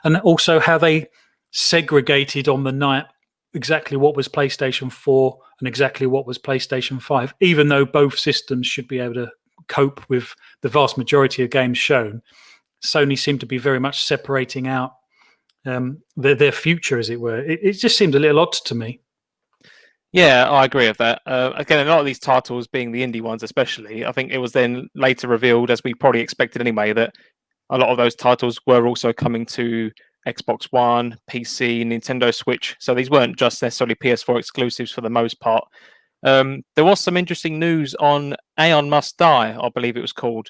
And also how they segregated on the night exactly what was PlayStation 4 and exactly what was PlayStation 5, even though both systems should be able to cope with the vast majority of games shown. Sony seemed to be very much separating out their future, as it were. It just seemed a little odd to me. Yeah, I agree with that. Again, a lot of these titles, being the indie ones especially, I think it was then later revealed, as we probably expected anyway, that a lot of those titles were also coming to Xbox One, PC, Nintendo Switch. So these weren't just necessarily PS4 exclusives for the most part. There was some interesting news on Aeon Must Die, I believe it was called.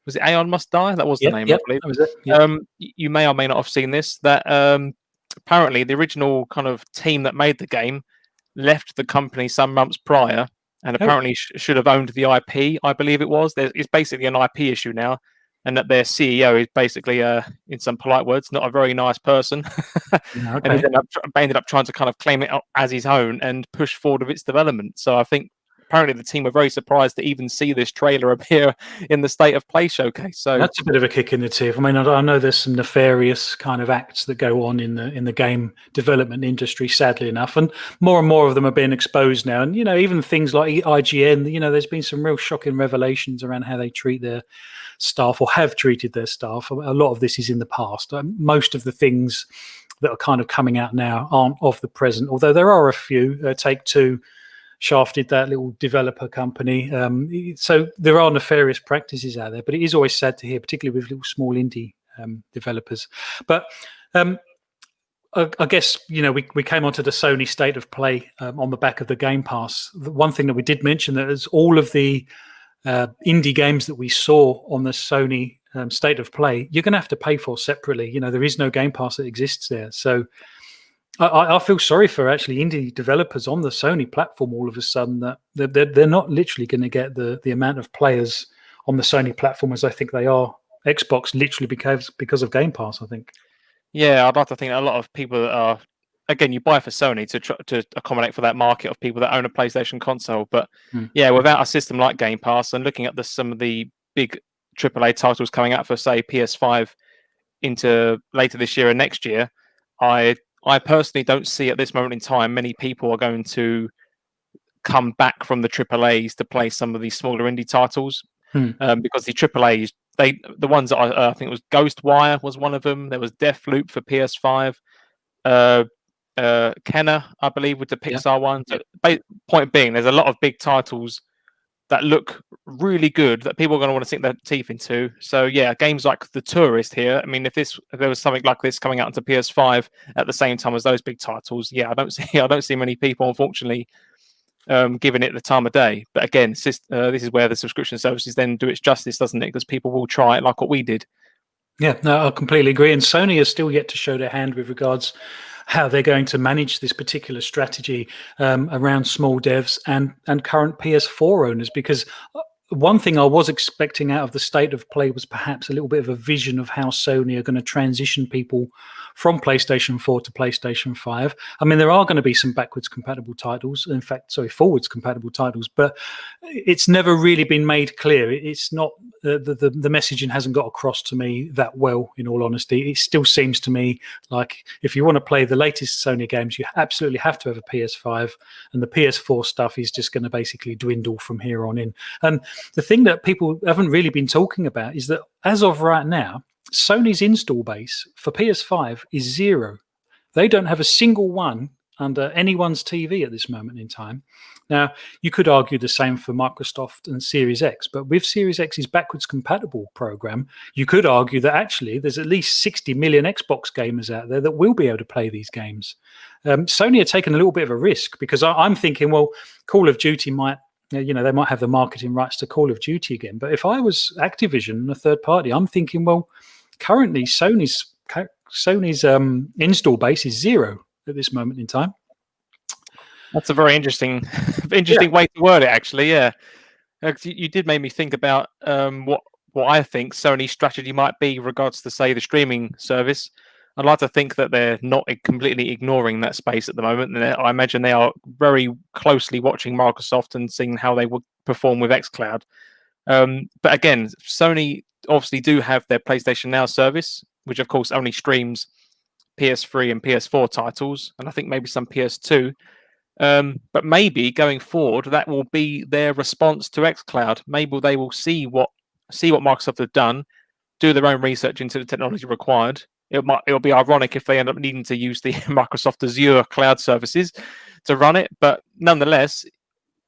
Was it Aeon Must Die? That was the name, I believe. That was it. Yep. You may or may not have seen this, that apparently the original kind of team that made the game left the company some months prior and apparently should have owned the IP, I believe it was. It's basically an IP issue now, and that their CEO is basically, in some polite words, not a very nice person. And he's ended up trying to kind of claim it as his own and push forward with its development. So I think apparently the team were very surprised to even see this trailer appear in the State of Play showcase. So that's a bit of a kick in the teeth. I mean, I know there's some nefarious kind of acts that go on in the game development industry, sadly enough, and more of them are being exposed now. And even things like IGN, there's been some real shocking revelations around how they treat their staff or have treated their staff. A lot of this is in the past. Most of the things that are kind of coming out now aren't of the present, although there are a few. Take-Two shafted that little developer company. So there are nefarious practices out there, but it is always sad to hear, particularly with little small indie developers. But I guess, we came onto the Sony State of Play on the back of the Game Pass. The one thing that we did mention that is all of the indie games that we saw on the Sony State of Play, you're going to have to pay for separately. There is no Game Pass that exists there. So I feel sorry for actually indie developers on the Sony platform all of a sudden, that they're not literally going to get the amount of players on the Sony platform as I think they are Xbox, literally because of Game Pass, I think. Yeah, I'd like to think that a lot of people that are, again, you buy for Sony to accommodate for that market of people that own a PlayStation console. But yeah, without a system like Game Pass and looking at some of the big AAA titles coming out for, say, PS5 into later this year and next year, I personally don't see at this moment in time many people are going to come back from the AAAs to play some of these smaller indie titles, because the AAAs, the ones that I think it was Ghostwire was one of them. There was Deathloop for PS5, Kenna, I believe, with the Pixar one. So, point being, there's a lot of big titles that look really good that people are going to want to sink their teeth into. So yeah, games like The Tourist here. I mean, if there was something like this coming out into PS5 at the same time as those big titles, yeah, I don't see many people, unfortunately, giving it the time of day. But again, this is where the subscription services then do its justice, doesn't it? Because people will try it like what we did. Yeah, no, I completely agree. And Sony has still yet to show their hand with regards how they're going to manage this particular strategy around small devs and current PS4 owners. Because one thing I was expecting out of the State of Play was perhaps a little bit of a vision of how Sony are going to transition people from PlayStation 4 to PlayStation 5. I mean, there are going to be some backwards compatible titles, forwards compatible titles, but it's never really been made clear. It's not the messaging hasn't got across to me that well, in all honesty. It still seems to me like if you want to play the latest Sony games, you absolutely have to have a PS5, and the PS4 stuff is just going to basically dwindle from here on in. And the thing that people haven't really been talking about is that as of right now, Sony's install base for PS5 is 0. They don't have a single one under anyone's TV at this moment in time. Now, you could argue the same for Microsoft and Series X, but with Series X's backwards compatible program, you could argue that actually there's at least 60 million Xbox gamers out there that will be able to play these games. Sony are taking a little bit of a risk, because I'm thinking, well, Call of Duty might, they might have the marketing rights to Call of Duty again. But if I was Activision and a third party, I'm thinking, well, currently Sony's install base is 0 at this moment in time. That's a very interesting way to word it, actually. Yeah, you did make me think about what I think Sony's strategy might be in regards to, say, the streaming service. I'd like to think that they're not completely ignoring that space at the moment. And I imagine they are very closely watching Microsoft and seeing how they would perform with xCloud. But again, Sony obviously do have their PlayStation Now service, which of course only streams PS3 and PS4 titles, and I think maybe some PS2. But maybe going forward, that will be their response to xCloud. Maybe they will see what Microsoft have done, do their own research into the technology required. It'll be ironic if they end up needing to use the Microsoft Azure cloud services to run it, but nonetheless,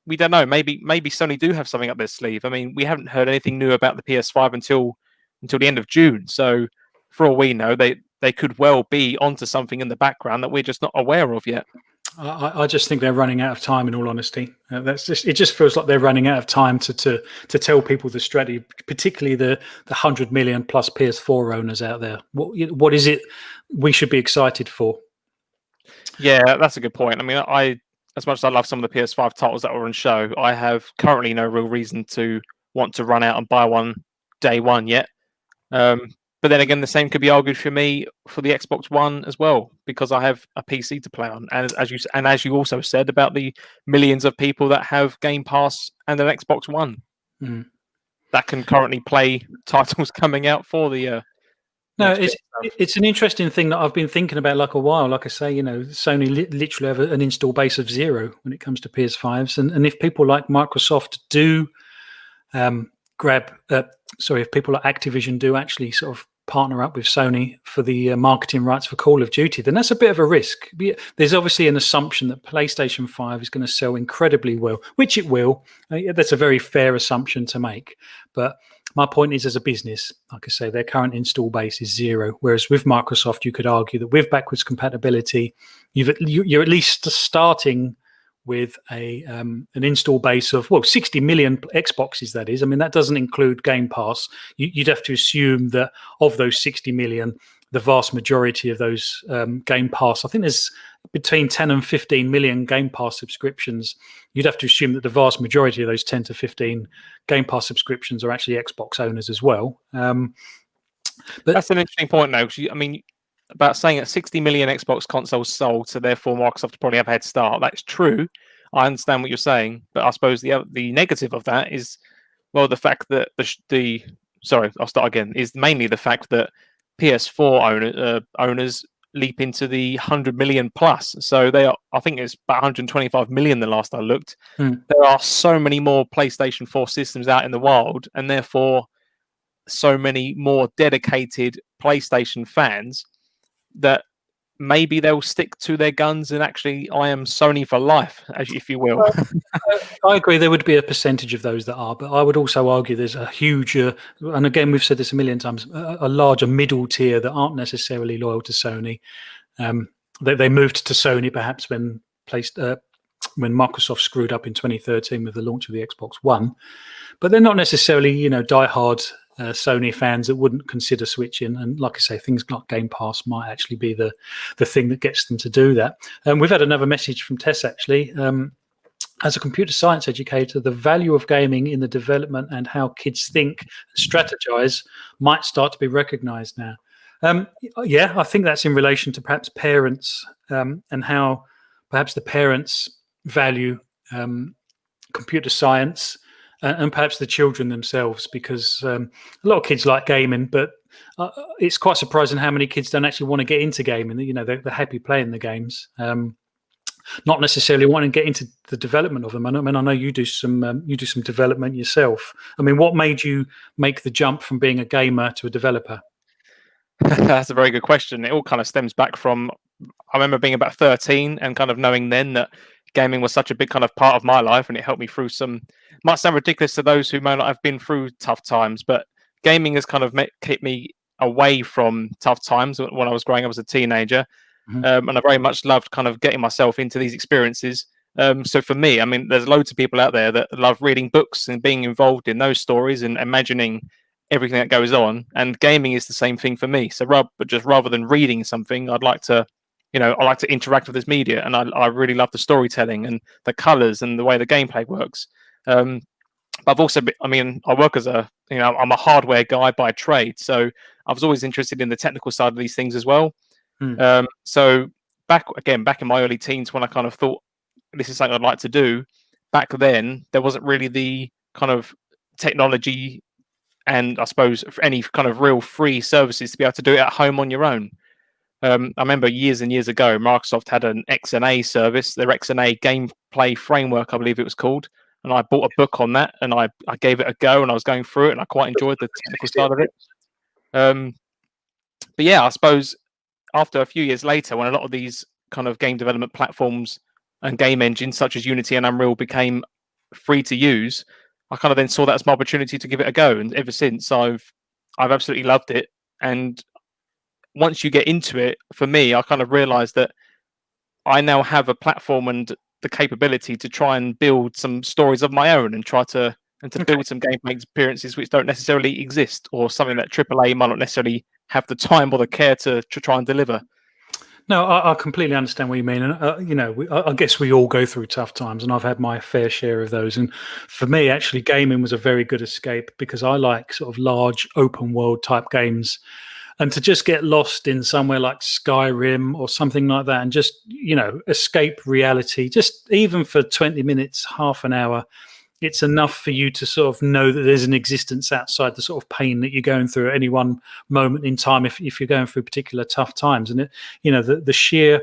we don't know. Maybe Sony do have something up their sleeve. I mean, we haven't heard anything new about the PS5 until the end of June. So, for all we know, they could well be onto something in the background that we're just not aware of yet. I just think they're running out of time. In all honesty, it just feels like they're running out of time to tell people the strategy, particularly the 100 million plus PS4 owners out there. What is it we should be excited for? Yeah, that's a good point. I mean, as much as I love some of the PS5 titles that were on show, I have currently no real reason to want to run out and buy one day one yet. But then again, the same could be argued for me for the Xbox One as well, because I have a PC to play on. And as you also said about the millions of people that have Game Pass and an Xbox One that can currently play titles coming out for the. No, it's an interesting thing that I've been thinking about like a while. Like I say, Sony literally have an install base of 0 when it comes to PS5s, and if people like Microsoft do if people like Activision do actually sort of partner up with Sony for the marketing rights for Call of Duty, then that's a bit of a risk. There's obviously an assumption that PlayStation 5 is going to sell incredibly well, which it will. That's a very fair assumption to make. But my point is, as a business, like I say, their current install base is 0. Whereas with Microsoft, you could argue that with backwards compatibility, you're at least starting with an install base of 60 million Xboxes. That is, I mean, that doesn't include Game Pass. You'd have to assume that of those 60 million, the vast majority of those Game Pass, I think there's between 10 and 15 million Game Pass subscriptions. You'd have to assume that the vast majority of those 10 to 15 Game Pass subscriptions are actually Xbox owners as well. But that's an interesting point, though. I mean, about saying that 60 million Xbox consoles sold, so therefore Microsoft probably have a head start. That's true. I understand what you're saying, but I suppose the negative of that is, well, the fact that I'll start again. Is mainly the fact that PS4 owners leap into the 100 million plus. So they are. I think it's about 125 million the last I looked. There are so many more PlayStation 4 systems out in the wild, and therefore so many more dedicated PlayStation fans that maybe they'll stick to their guns and actually I am Sony for life, if you will. I agree there would be a percentage of those that are, but I would also argue there's a huge, and again, we've said this a million times, a larger middle tier that aren't necessarily loyal to Sony. They moved to Sony perhaps when Microsoft screwed up in 2013 with the launch of the Xbox One, but they're not necessarily, diehard Sony fans that wouldn't consider switching. And like I say, things like Game Pass might actually be the thing that gets them to do that. We've had another message from Tess, actually. As a computer science educator, the value of gaming in the development and how kids think and strategize might start to be recognized now. Yeah, I think that's in relation to perhaps parents and how perhaps the parents value computer science and perhaps the children themselves, because a lot of kids like gaming, but it's quite surprising how many kids don't actually want to get into gaming. They're happy playing the games, not necessarily wanting to get into the development of them. I know you do some development yourself. I mean, what made you make the jump from being a gamer to a developer? That's a very good question. It all kind of stems back from, I remember being about 13 and kind of knowing then that gaming was such a big kind of part of my life, and it helped me through might sound ridiculous to those who may not have been through tough times, but gaming has kind of kept me away from tough times when I was growing up as a teenager. And I very much loved kind of getting myself into these experiences. So for me, I mean, there's loads of people out there that love reading books and being involved in those stories and imagining everything that goes on. And gaming is the same thing for me. So rather than reading something, I like to interact with this media, and I really love the storytelling and the colors and the way the gameplay works. I've also I work as I'm a hardware guy by trade, so I was always interested in the technical side of these things as well. So back in my early teens, when I kind of thought this is something I'd like to do, back then there wasn't really the kind of technology and I suppose any kind of real free services to be able to do it at home on your own. I remember years and years ago, Microsoft had an XNA service, their XNA gameplay framework, I believe it was called. And I bought a book on that and I gave it a go and I was going through it and I quite enjoyed the technical side of it. But yeah, I suppose after a few years later, when a lot of these kind of game development platforms and game engines such as Unity and Unreal became free to use, I kind of then saw that as my opportunity to give it a go. And ever since, I've absolutely loved it. And once you get into it, for me, I kind of realized that I now have a platform and the capability to try and build some stories of my own and try to build some gameplay experiences which don't necessarily exist, or something that AAA might not necessarily have the time or the care to try and deliver. No, I completely understand what you mean, and I guess we all go through tough times, and I've had my fair share of those. And for me, actually, gaming was a very good escape because I like sort of large open world type games, and to just get lost in somewhere like Skyrim or something like that, and just escape reality, just even for 20 minutes, half an hour. It's enough for you to sort of know that there's an existence outside the sort of pain that you're going through at any one moment in time if you're going through particular tough times. And the sheer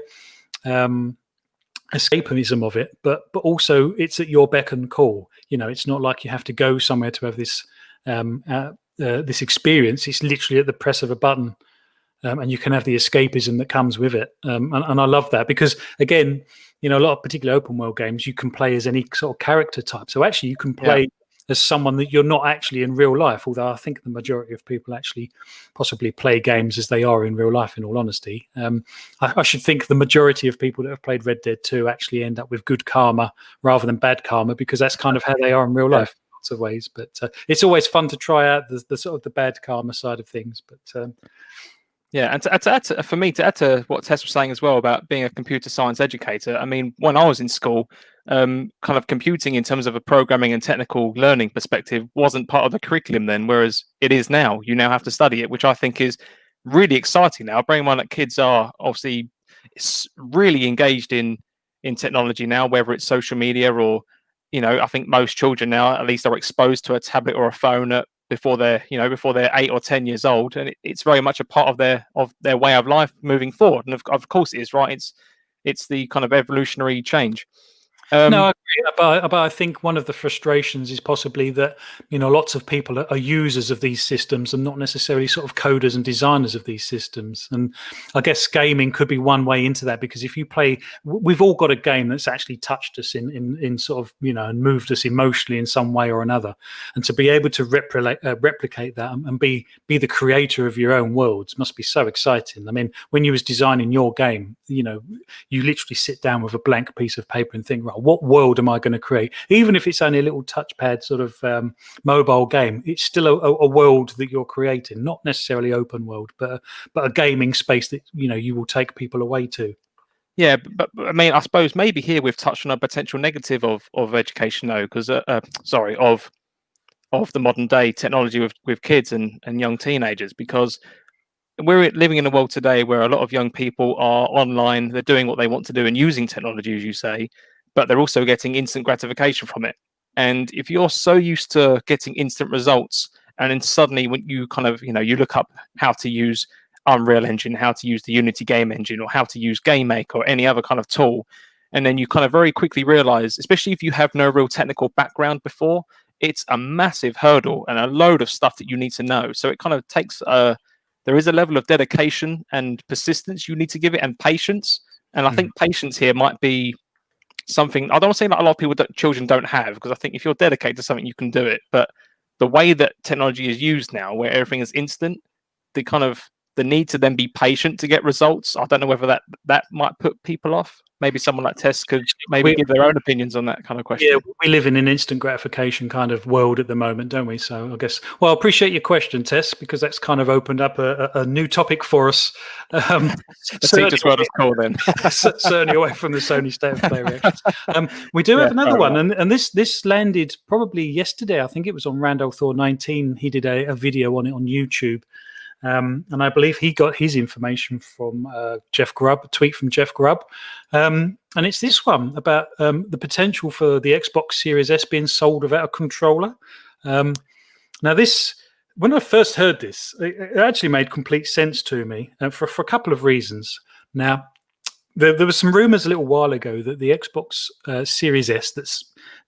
escapism of it, but also it's at your beck and call. It's not like you have to go somewhere to have this this experience. It's literally at the press of a button, and you can have the escapism that comes with it. And I love that because, again, a lot of particular open world games, you can play as any sort of character type. So actually you can play as someone that you're not actually in real life, although I think the majority of people actually possibly play games as they are in real life, in all honesty. I should think the majority of people that have played Red Dead 2 actually end up with good karma rather than bad karma, because that's kind of how they are in real life in lots of ways. But it's always fun to try out the sort of the bad karma side of things. But yeah, and to add to what Tess was saying as well about being a computer science educator, I mean, when I was in school, kind of computing in terms of a programming and technical learning perspective wasn't part of the curriculum then, whereas it is now. You now have to study it, which I think is really exciting now. Bearing in mind that kids are obviously really engaged in technology now, whether it's social media or, I think most children now at least are exposed to a tablet or a phone before they're 8 or 10 years old, and it's very much a part of their way of life moving forward. And of course it is, right? It's the kind of evolutionary change. No, I agree, but I think one of the frustrations is possibly that lots of people are users of these systems and not necessarily sort of coders and designers of these systems. And I guess gaming could be one way into that, because if you play, we've all got a game that's actually touched us in sort of and moved us emotionally in some way or another. And to be able to replicate that and be the creator of your own worlds must be so exciting. I mean, when you was designing your game, you literally sit down with a blank piece of paper and think, right, what world am I going to create? Even if it's only a little touchpad sort of mobile game, it's still a world that you're creating, not necessarily open world, but a gaming space that you will take people away to. Yeah, but I mean, I suppose maybe here we've touched on a potential negative of education, though, because of the modern day technology with kids and young teenagers, because we're living in a world today where a lot of young people are online, they're doing what they want to do and using technology, as you say, but they're also getting instant gratification from it. And if you're so used to getting instant results, and then suddenly when you kind of, you look up how to use Unreal Engine, how to use the Unity game engine, or how to use GameMaker or any other kind of tool, and then you kind of very quickly realize, especially if you have no real technical background before, it's a massive hurdle and a load of stuff that you need to know. So it kind of takes there is a level of dedication and persistence you need to give it, and patience. And I think patience here might be something, I don't want to say that a lot of children don't have, because I think if you're dedicated to something, you can do it. But the way that technology is used now, where everything is instant, the need to then be patient to get results, I don't know whether that might put people off. Maybe someone like Tess could give their own opinions on that kind of question. Yeah, we live in an instant gratification kind of world at the moment, don't we? So I guess, well, I appreciate your question, Tess, because that's kind of opened up a new topic for us. The teacher's world is cool then. Certainly away from the Sony State of Play reactions. We do have another one, and this landed probably yesterday. I think it was on Randall Thor 19. He did a video on it on YouTube. And I believe he got his information from Jeff Grubb, a tweet from Jeff Grubb. And it's this one about the potential for the Xbox Series S being sold without a controller. Now, this, when I first heard this, it actually made complete sense to me for a couple of reasons. Now, there was some rumors a little while ago that the Xbox Series S, that's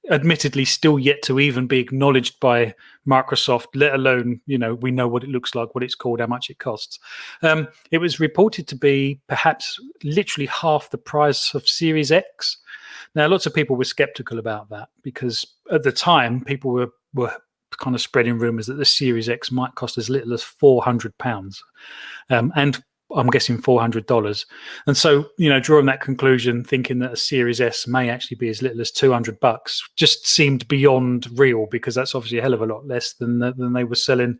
admittedly still yet to even be acknowledged by Microsoft, let alone, we know what it looks like, what it's called, how much it costs. It was reported to be perhaps literally half the price of Series X. Now, lots of people were skeptical about that because at the time, people were kind of spreading rumors that the Series X might cost as little as £400. And I'm guessing $400. And so, drawing that conclusion, thinking that a Series S may actually be as little as $200 just seemed beyond real, because that's obviously a hell of a lot less than they were selling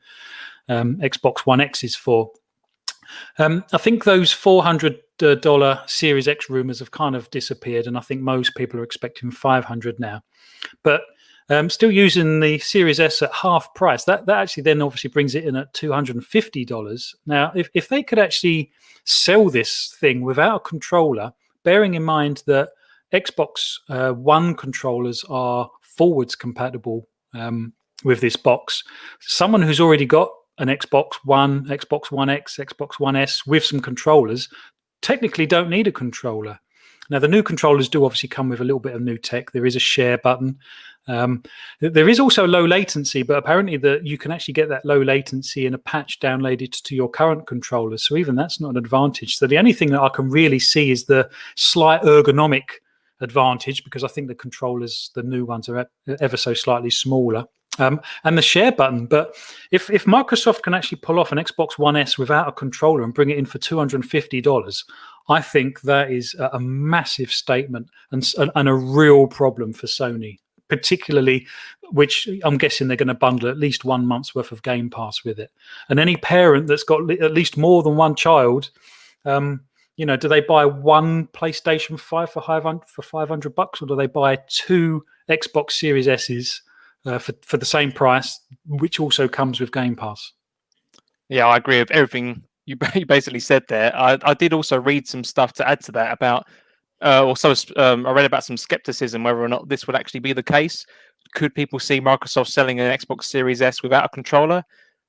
Xbox One X's for. I think those $400 Series X rumors have kind of disappeared, and I think most people are expecting $500 now. But still using the Series S at half price, that actually then obviously brings it in at $250. Now, if they could actually sell this thing without a controller, bearing in mind that Xbox One controllers are forwards compatible with this box, someone who's already got an Xbox One, Xbox One X, Xbox One S with some controllers technically don't need a controller. Now, the new controllers do obviously come with a little bit of new tech. There is a share button. There is also low latency, but apparently you can actually get that low latency in a patch downloaded to your current controller. So even that's not an advantage. So the only thing that I can really see is the slight ergonomic advantage, because I think the controllers, the new ones, are ever so slightly smaller. And the share button. But if Microsoft can actually pull off an Xbox One S without a controller and bring it in for $250, I think that is a massive statement and a real problem for Sony, particularly, which I'm guessing they're going to bundle at least 1 month's worth of Game Pass with it. And any parent that's got at least more than one child, do they buy one PlayStation 5 for $500, or do they buy two Xbox Series S's for the same price, which also comes with Game Pass? Yeah, I agree with everything you basically said there. I did also read some stuff to add to that about, I read about some skepticism whether or not this would actually be the case. Could people see Microsoft selling an Xbox Series S without a controller?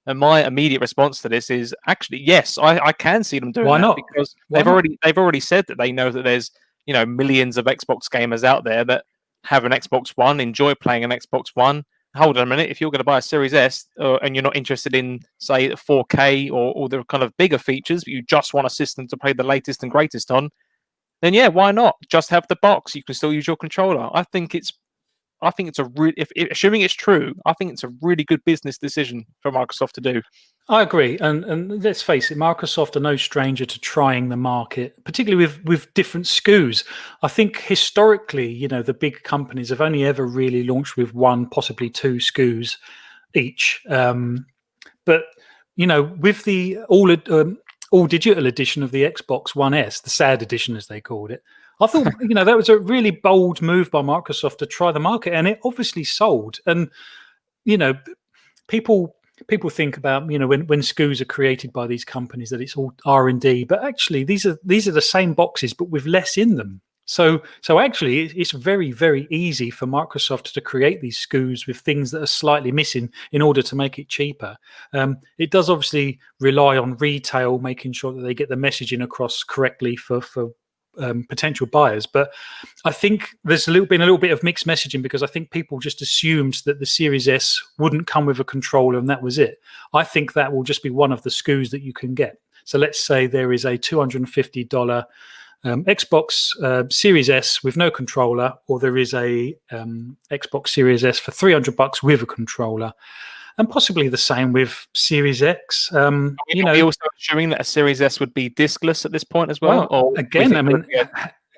And my immediate response to this is actually yes, I can see them doing Why that. not? Because Why they've already said that they know that there's millions of Xbox gamers out there that have an Xbox One, enjoy playing an Xbox One. Hold on a minute, if you're going to buy a Series S and you're not interested in, say, 4K or the kind of bigger features, but you just want a system to play the latest and greatest on, then yeah, why not? Just have the box. You can still use your controller. I think it's a really, assuming it's true, I think it's a really good business decision for Microsoft to do. I agree, and let's face it, Microsoft are no stranger to trying the market, particularly with different SKUs. I think historically, the big companies have only ever really launched with one, possibly two SKUs each. But with the all digital edition of the Xbox One S, the sad edition as they called it, I thought that was a really bold move by Microsoft to try the market, and it obviously sold. And people think about when SKUs are created by these companies that it's all R&D, but actually these are the same boxes but with less in them. So actually it's very, very easy for Microsoft to create these SKUs with things that are slightly missing in order to make it cheaper. It does obviously rely on retail making sure that they get the messaging across correctly for potential buyers, but I think there's been a little bit of mixed messaging, because I think people just assumed that the Series S wouldn't come with a controller and that was it. I think that will just be one of the SKUs that you can get. So let's say there is a $250 Xbox Series S with no controller, or there is a Xbox Series S for $300 with a controller. And possibly the same with Series X. Are we also assuming that a Series S would be diskless at this point as well? Well, again,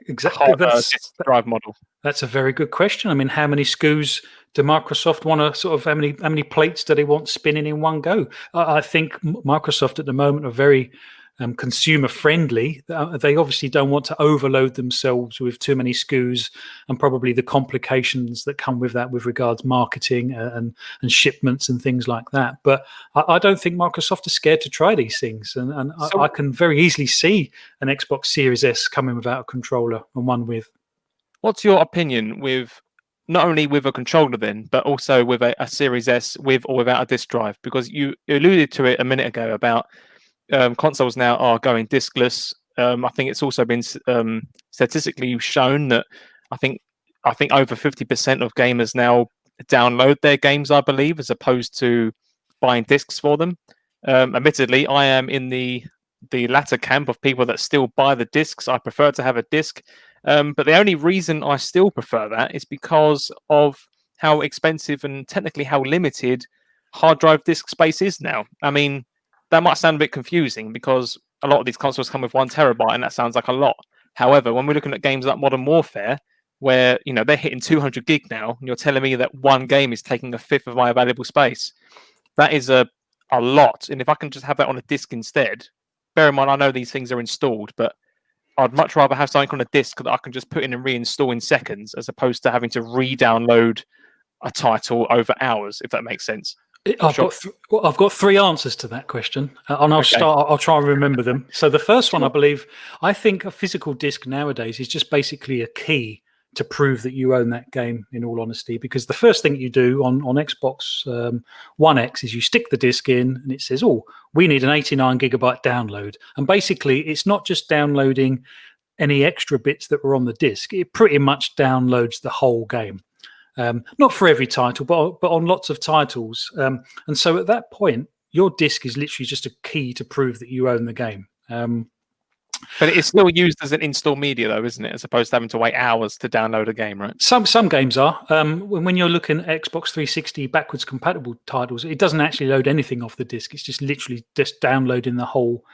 exactly. That's drive model. That's a very good question. I mean, how many SKUs do Microsoft want to sort of? How many plates do they want spinning in one go? I think Microsoft at the moment are very consumer friendly. They obviously don't want to overload themselves with too many SKUs and probably the complications that come with that with regards marketing and shipments and things like that. But I don't think Microsoft is scared to try these things. And So- I can very easily see an Xbox Series S coming without a controller and one with. What's your opinion with not only with a controller then, but also with a Series S with or without a disk drive? Because you alluded to it a minute ago about consoles now are going diskless. I think it's also been statistically shown that I think over 50% of gamers now download their games, I believe, as opposed to buying discs for them. Admittedly, I am in the latter camp of people that still buy the discs. I prefer to have a disc, but the only reason I still prefer that is because of how expensive and technically how limited hard drive disk space is now. I mean, that might sound a bit confusing because a lot of these consoles come with 1 terabyte, and that sounds like a lot. However, when we're looking at games like Modern Warfare, where they're hitting 200 gig now, and you're telling me that one game is taking a fifth of my available space, that is a lot. And if I can just have that on a disc instead, bear in mind I know these things are installed, but I'd much rather have something on a disc that I can just put in and reinstall in seconds, as opposed to having to re-download a title over hours, if that makes sense. I've got 3 answers to that question, and I'll try and remember them. So the first one, I think a physical disc nowadays is just basically a key to prove that you own that game, in all honesty, because the first thing you do on Xbox One X is you stick the disc in and it says, oh, we need an 89 gigabyte download. And basically it's not just downloading any extra bits that were on the disc. It pretty much downloads the whole game. Not for every title, but on lots of titles. And so at that point, your disc is literally just a key to prove that you own the game. But it's still used as an install media, though, isn't it? As opposed to having to wait hours to download a game, right? Some games are. When you're looking at Xbox 360 backwards compatible titles, it doesn't actually load anything off the disc. It's just literally just downloading the whole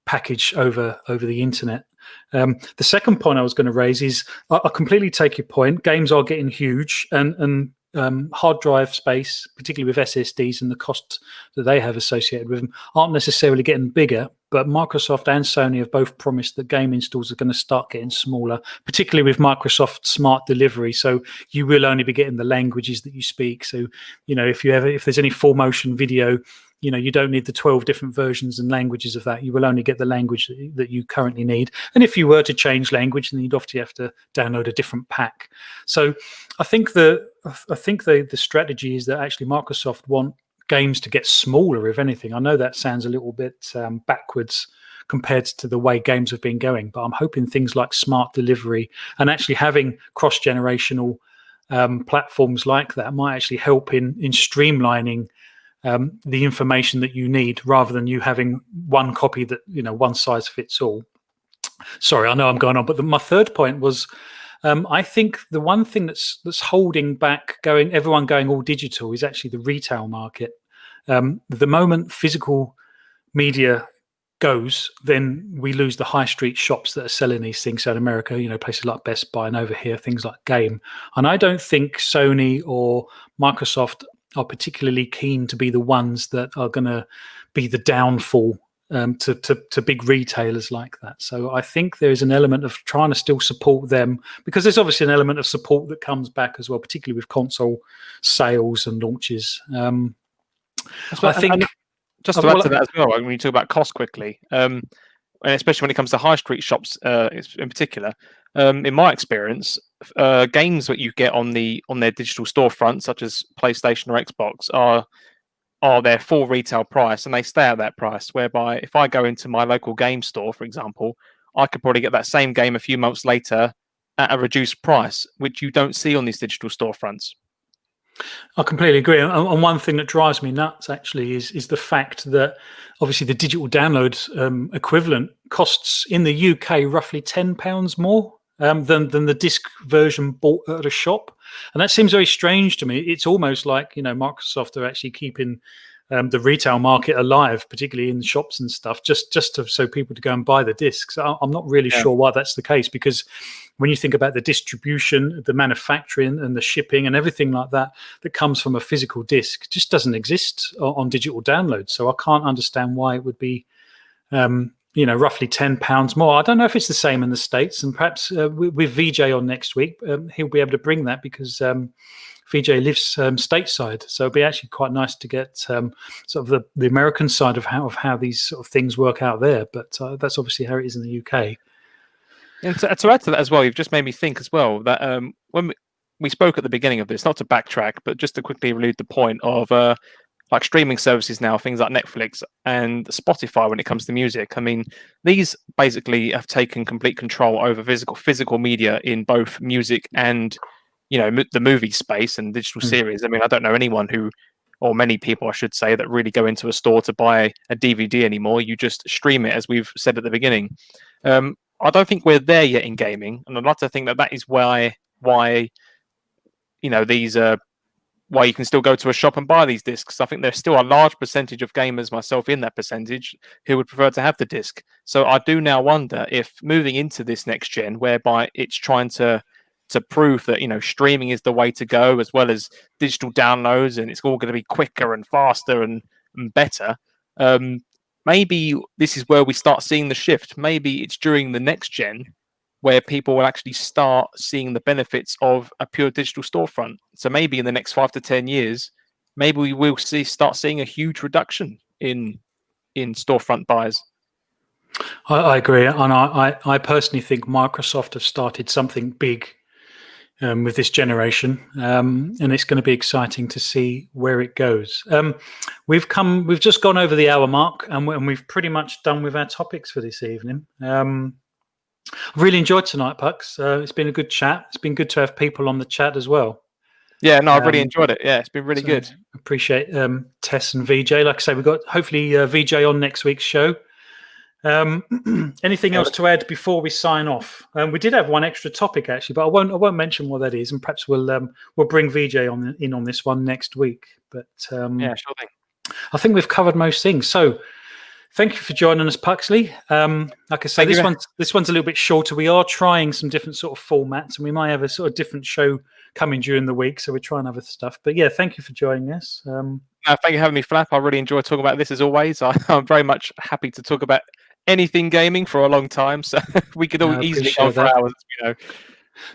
package over the internet. The second point I was going to raise is I completely take your point. Games are getting huge, and hard drive space, particularly with SSDs and the cost that they have associated with them, aren't necessarily getting bigger. But Microsoft and Sony have both promised that game installs are going to start getting smaller, particularly with Microsoft Smart Delivery. So you will only be getting the languages that you speak. So, if there's any full motion video, you don't need the 12 different versions and languages of that. You will only get the language that you currently need. And if you were to change language, then you'd often have to download a different pack. So I think the strategy is that actually Microsoft want games to get smaller, if anything. I know that sounds a little bit backwards compared to the way games have been going, but I'm hoping things like smart delivery and actually having cross-generational platforms like that might actually help in streamlining the information that you need, rather than you having one copy that one size fits all. Sorry, I know I'm going on, but my third point was I think the one thing that's holding back everyone going all digital is actually the retail market. The moment physical media goes, then we lose the high street shops that are selling these things. So in America, places like Best Buy, and over here, things like Game. And I don't think Sony or Microsoft are particularly keen to be the ones that are going to be the downfall to big retailers like that. So I think there is an element of trying to still support them, because there's obviously an element of support that comes back as well, particularly with console sales and launches. I think just to add to that as well, when you talk about cost quickly, and especially when it comes to high street shops in particular, in my experience, games that you get on their digital storefront, such as PlayStation or Xbox, are their full retail price, and they stay at that price. Whereby, if I go into my local game store, for example, I could probably get that same game a few months later at a reduced price, which you don't see on these digital storefronts. I completely agree. And one thing that drives me nuts actually is the fact that obviously the digital download equivalent costs in the UK roughly £10 more than the disc version bought at a shop. And that seems very strange to me. It's almost like, Microsoft are actually keeping the retail market alive, particularly in shops and stuff, just so people to go and buy the discs. I'm not really sure why that's the case, because when you think about the distribution, the manufacturing and the shipping and everything like that comes from a physical disc, just doesn't exist on digital download. So I can't understand why it would be roughly £10 more. I don't know if it's the same in the States, and perhaps with VJ on next week, he'll be able to bring that because VJ lives stateside. So it'll be actually quite nice to get sort of the American side of how these sort of things work out there. But that's obviously how it is in the UK. And to add to that as well, you've just made me think as well that when we spoke at the beginning of this, not to backtrack, but just to quickly allude the point of like streaming services now, things like Netflix and Spotify when it comes to music. I mean, these basically have taken complete control over physical media in both music and, the movie space and digital series. I mean, I don't know anyone or many people, I should say, that really go into a store to buy a DVD anymore. You just stream it, as we've said at the beginning. I don't think we're there yet in gaming, and I'd like to think that is why these why you can still go to a shop and buy these discs. I think there's still a large percentage of gamers, myself in that percentage, who would prefer to have the disc. So I do now wonder if moving into this next gen, whereby it's trying to prove that streaming is the way to go, as well as digital downloads, and it's all going to be quicker and faster and better. Maybe this is where we start seeing the shift. Maybe it's during the next gen where people will actually start seeing the benefits of a pure digital storefront. So maybe in the next 5 to 10 years, maybe we will start seeing a huge reduction in storefront buys. I agree, and I personally think Microsoft have started something big with this generation, and it's going to be exciting to see where it goes. We've just gone over the hour mark, and we've pretty much done with our topics for this evening. I've really enjoyed tonight, Pux. It's been a good chat. It's been good to have people on the chat as well. Yeah, no, I've really enjoyed it. Yeah, it's been really good. Appreciate Tess and VJ. Like I say, we've got hopefully VJ on next week's show. Anything else to add before we sign off? We did have one extra topic actually, but I won't mention what that is, and perhaps we'll bring VJ in on this one next week. But yeah, sure thing. I think we've covered most things. So thank you for joining us, Puxley. Like I say, this one's a little bit shorter. We are trying some different sort of formats, and we might have a sort of different show coming during the week. So we're trying other stuff. But yeah, thank you for joining us. Thank you for having me, Phlapp. I really enjoy talking about this as always. I'm very much happy to talk about anything gaming for a long time. So we could all easily go for hours,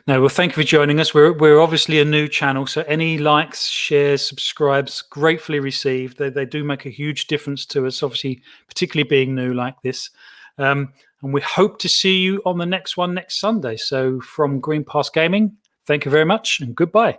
No, well, thank you for joining us. We're obviously a new channel, so any likes, shares, subscribes, gratefully received. They do make a huge difference to us, obviously, particularly being new like this. And we hope to see you on the next one next Sunday. So from Green Pass Gaming, thank you very much and goodbye.